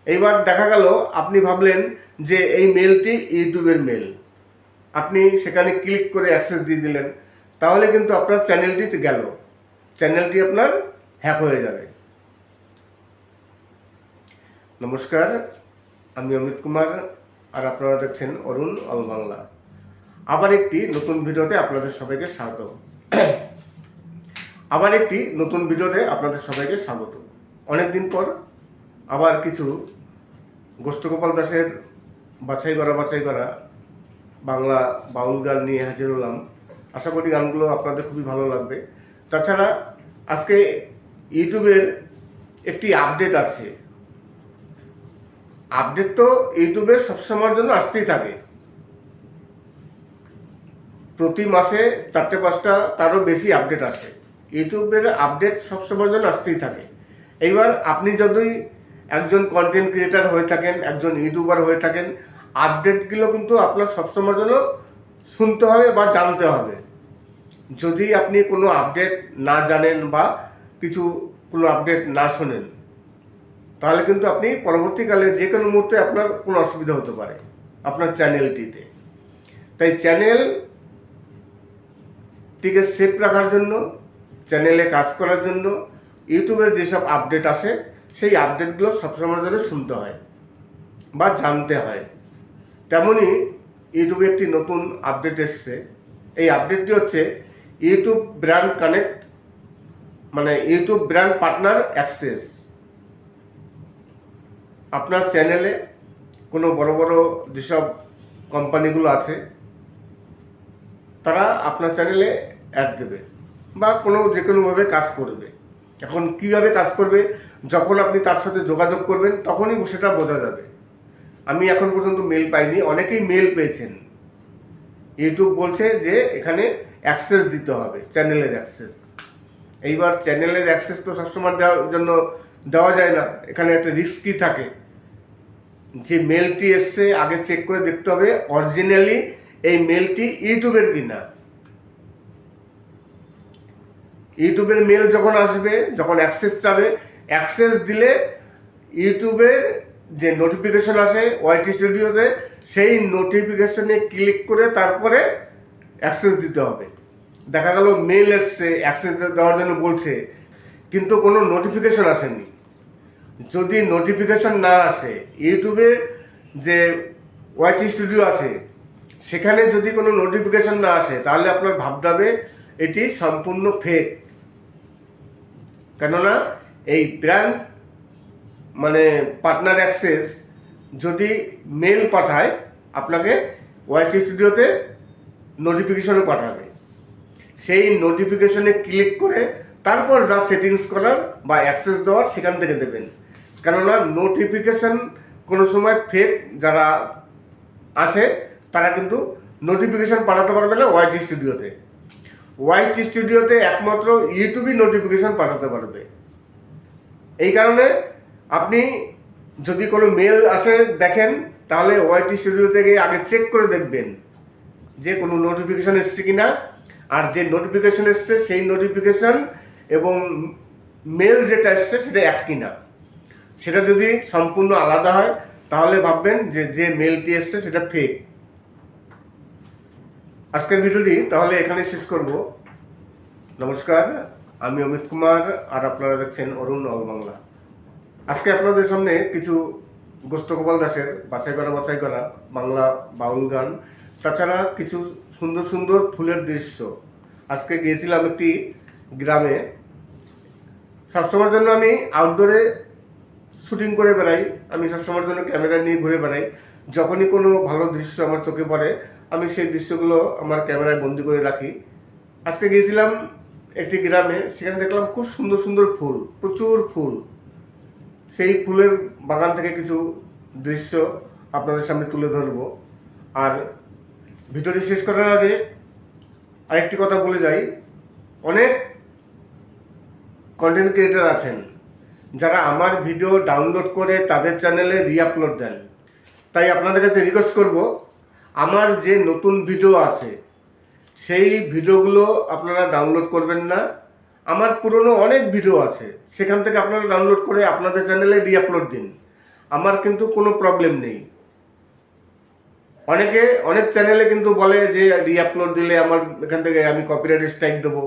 B: এইবার দেখা গেল আপনি ভাবলেন যে এই মেলটি ইউটিউবের মেল, আপনি সেখানে ক্লিক করে অ্যাক্সেস দিয়ে দিলেন, তাহলে কিন্তু আপনার চ্যানেলটি গেল, চ্যানেলটি আপনার হ্যাক হয়ে যাবে। নমস্কার, আমি অমিত কুমার, আর আপনারা দেখছেন অরুণ অল বাংলা। আবার একটি নতুন ভিডিওতে আপনাদের সবাইকে স্বাগত। অনেকদিন পর আবার কিছু গোষ্ঠগোপাল দাসের বাছাই করা বাংলা বাউল গান নিয়ে হাজির হলাম। আশা করি গানগুলো আপনাদের খুবই ভালো লাগবে। তাছাড়া আজকে ইউটিউবের একটি আপডেট আছে। আপডেট তো ইউটিউবের সবসময়ের জন্য আসতেই থাকে, প্রতি মাসে 4-5টা তারও বেশি আপডেট আসে। ইউটিউবের আপডেট সবসময়ের জন্য আসতেই থাকে। এইবার আপনি যদি একজন কন্টেন্ট ক্রিয়েটার হয়ে থাকেন, একজন ইউটিউবার হয়ে থাকেন, আপডেটগুলো কিন্তু আপনার সবসময়ের জন্য শুনতে হবে বা জানতে হবে। যদি আপনি কোনো আপডেট না জানেন বা কোনো আপডেট না শোনেন, তাহলে কিন্তু আপনি পরবর্তীকালে যে কোনো মুহূর্তে আপনার কোনো অসুবিধা হতে পারে আপনার চ্যানেলটিতে। তাই চ্যানেলটিকে সেফ রাখার জন্য, চ্যানেলে কাজ করার জন্য ইউটিউবের যেসব আপডেট আসে সেই আপডেটগুলো সবসময় ধরে শুনতে হয় বা জানতে হয়। তেমনই ইউটিউবে একটি নতুন আপডেট এসছে। এই আপডেটটি হচ্ছে ইউটিউব ব্র্যান্ড কানেক্ট, মানে ইউটিউব ব্র্যান্ড পার্টনার অ্যাক্সেস। আপনার চ্যানেলে কোনো বড় বড় যেসব কোম্পানিগুলো আছে তারা আপনার চ্যানেলে অ্যাড দেবে বা যে কোনোভাবে কাজ করবে। এখন কীভাবে কাজ করবে, যখন আপনি তার সাথে যোগাযোগ করবেন তখনই সেটা বোঝা যাবে। আমি এখন পর্যন্ত মেল পাইনি, অনেকেই মেল পেয়েছেন। ইউটিউব বলছে যে এখানে অ্যাক্সেস দিতে হবে, চ্যানেলের অ্যাক্সেস। এইবার চ্যানেলের অ্যাক্সেস তো সবসময় দেওয়া যায় না, এখানে একটা রিস্কই থাকে। যে মেলটি এসছে আগে চেক করে দেখতে হবে অরিজিনালি এই মেলটি ইউটিউবের কিনা। ইউটিউবের মেল যখন আসবে, যখন অ্যাক্সেস চাবে, অ্যাক্সেস দিলে ইউটিউবের যে নোটিফিকেশন আসে ওয়াইটি স্টুডিওতে, সেই নোটিফিকেশনে ক্লিক করে তারপরে অ্যাক্সেস দিতে হবে। দেখা গেল মেল এসছে অ্যাক্সেস দেওয়ার জন্য বলছে, কিন্তু কোনো নোটিফিকেশন আসেনি। যদি নোটিফিকেশন না আসে, ইউটিউবে যে ওয়াইটি স্টুডিও আছে সেখানে যদি কোনো নোটিফিকেশন না আসে, তাহলে আপনার ভাবতে হবে এটি সম্পূর্ণ ফেক। কেননা এই ব্র্যান্ড মানে পার্টনার অ্যাক্সেস যদি মেল পাঠায় আপনাকে, ওয়াইটি স্টুডিওতে নোটিফিকেশনও পাঠাবে। সেই নোটিফিকেশনে ক্লিক করে তারপর যা সেটিংস করার বা অ্যাক্সেস দেওয়ার সেখান থেকে দেবেন। কেননা নোটিফিকেশন কোনো সময় ফেক যারা আছে তারা কিন্তু নোটিফিকেশন পাঠাতে পারবে না ওয়াইটি স্টুডিওতে। ওয়াইটি স্টুডিওতে একমাত্র ইউটিউবই নোটিফিকেশন পাঠাতে পারবে। এই কারণে আপনি যদি কোনো মেল আসে দেখেন, তাহলে ওয়াইটি স্টুডিও থেকে আগে চেক করে দেখবেন যে কোনো নোটিফিকেশন এসছে কিনা, আর যে নোটিফিকেশন এসছে সেই নোটিফিকেশন এবং মেল যেটা এসছে সেটা এক কিনা। সেটা যদি সম্পূর্ণ আলাদা হয় তাহলে ভাববেন যে মেলটি এসছে সেটা ফেক। আজকের ভিডিওটি তাহলে এখানে শেষ করব। নমস্কার, আমি অমিত কুমার, আর আপনারা দেখছেন অরুণ অল বাংলা। আজকে আপনাদের সামনে কিছু গোষ্ঠগোপাল দাসের বাছাই করা বাংলা বাউল গান, তাছাড়া কিছু সুন্দর সুন্দর ফুলের দৃশ্য। আজকে গিয়েছিলাম একটি গ্রামে। সবসময়ের জন্য আমি আউটডোরে শুটিং করে বেড়াই, আমি সবসময়ের জন্য ক্যামেরা নিয়ে ঘুরে বেড়াই। যখনই কোনো ভালো দৃশ্য আমার চোখে পড়ে আমি সেই দৃশ্যগুলো আমার ক্যামেরায় বন্দি করে রাখি। আজকে গিয়েছিলাম একটি গ্রামে, সেখানে দেখলাম খুব সুন্দর সুন্দর ফুল, প্রচুর ফুল। সেই ফুলের বাগান থেকে কিছু দৃশ্য আপনাদের সামনে তুলে ধরবো। আর ভিডিওটি শেষ করার আগে আরেকটি কথা বলে যাই, অনেক কন্টেন্ট ক্রিয়েটর আছেন যারা আমার ভিডিও ডাউনলোড করে তাদের চ্যানেলে রিআপলোড দেন। তাই আপনাদের কাছে রিকোয়েস্ট করব, আমার যে নতুন ভিডিও আছে সেই ভিডিওগুলো আপনারা ডাউনলোড করবেন না। আমার পুরনো অনেক ভিডিও আছে, সেখান থেকে আপনারা ডাউনলোড করে আপনাদের চ্যানেলে রিআপলোড দিন। আমার কিন্তু কোনো প্রবলেম নেই। অনেক চ্যানেলে কিন্তু বলে যে রিআপলোড দিলে আমার এখান থেকে আমি কপিরাইট স্ট্রাইক দেবো।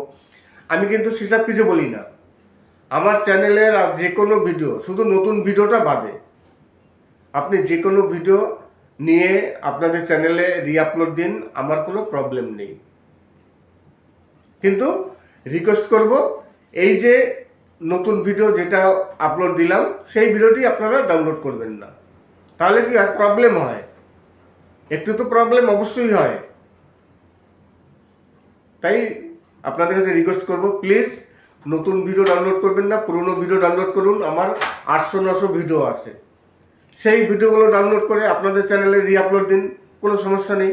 B: আমি কিন্তু সেসব কিছু বলি না। আমার চ্যানেলের যে কোনো ভিডিও, শুধু নতুন ভিডিওটা বাদে, আপনি যে কোনো ভিডিও নিয়ে আপনাদের চ্যানেলে রিআপলোড দিন, আমার কোনো প্রবলেম নেই। কিন্তু রিকোয়েস্ট করব, এই যে নতুন ভিডিও যেটা আপলোড দিলাম সেই ভিডিওটি আপনারা ডাউনলোড করবেন না। তাহলে কি আর প্রবলেম হয়? একটু তো প্রবলেম অবশ্যই হয়। তাই আপনাদের কাছে রিকোয়েস্ট করব, প্লিজ নতুন ভিডিও ডাউনলোড করবেন না, পুরনো ভিডিও ডাউনলোড করুন। আমার 800-900 ভিডিও আছে, সেই ভিডিওগুলো ডাউনলোড করে আপনাদের চ্যানেলে রিআপলোড দিন, কোনো সমস্যা নেই।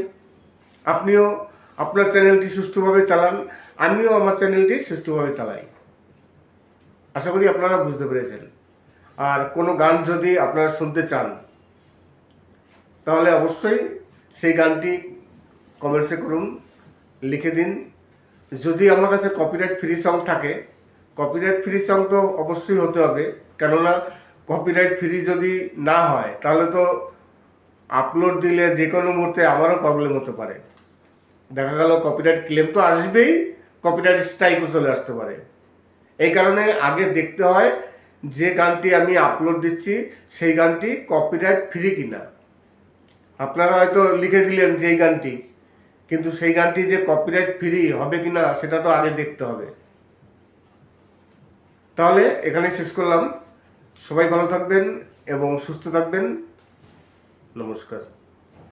B: আপনিও আপনার চ্যানেলটি সুষ্ঠুভাবে চালান, আমিও আমার চ্যানেলটি সুষ্ঠুভাবে চালাই। আশা করি আপনারা বুঝতে পেরেছেন। আর কোনো গান যদি আপনারা শুনতে চান তাহলে অবশ্যই সেই গানটি কমেন্টসে করুন, লিখে দিন। যদি আমার কাছে কপিরাইট ফ্রি সং থাকে, কপিরাইট ফ্রি সং তো অবশ্যই হতে হবে, কেননা কপিরাইট ফ্রি যদি না হয় তাহলে তো আপলোড দিলে যে কোনো মুহূর্তে আমারও প্রবলেম হতে পারে। দেখা গেল কপিরাইট ক্লেম তো আসবেই, কপিরাইট স্ট্রাইকও চলে আসতে পারে। এই কারণে আগে দেখতে হয় যে গানটি আমি আপলোড দিচ্ছি সেই গানটি কপিরাইট ফ্রি কিনা। আপনারা হয়তো লিখে দিলেন যে এই গানটি, কিন্তু সেই গানটি যে কপিরাইট ফ্রি হবে কিনা সেটা তো আগে দেখতে হবে। তাহলে এখানে শেষ করলাম। সবাই ভালো থাকবেন এবং সুস্থ থাকবেন। নমস্কার।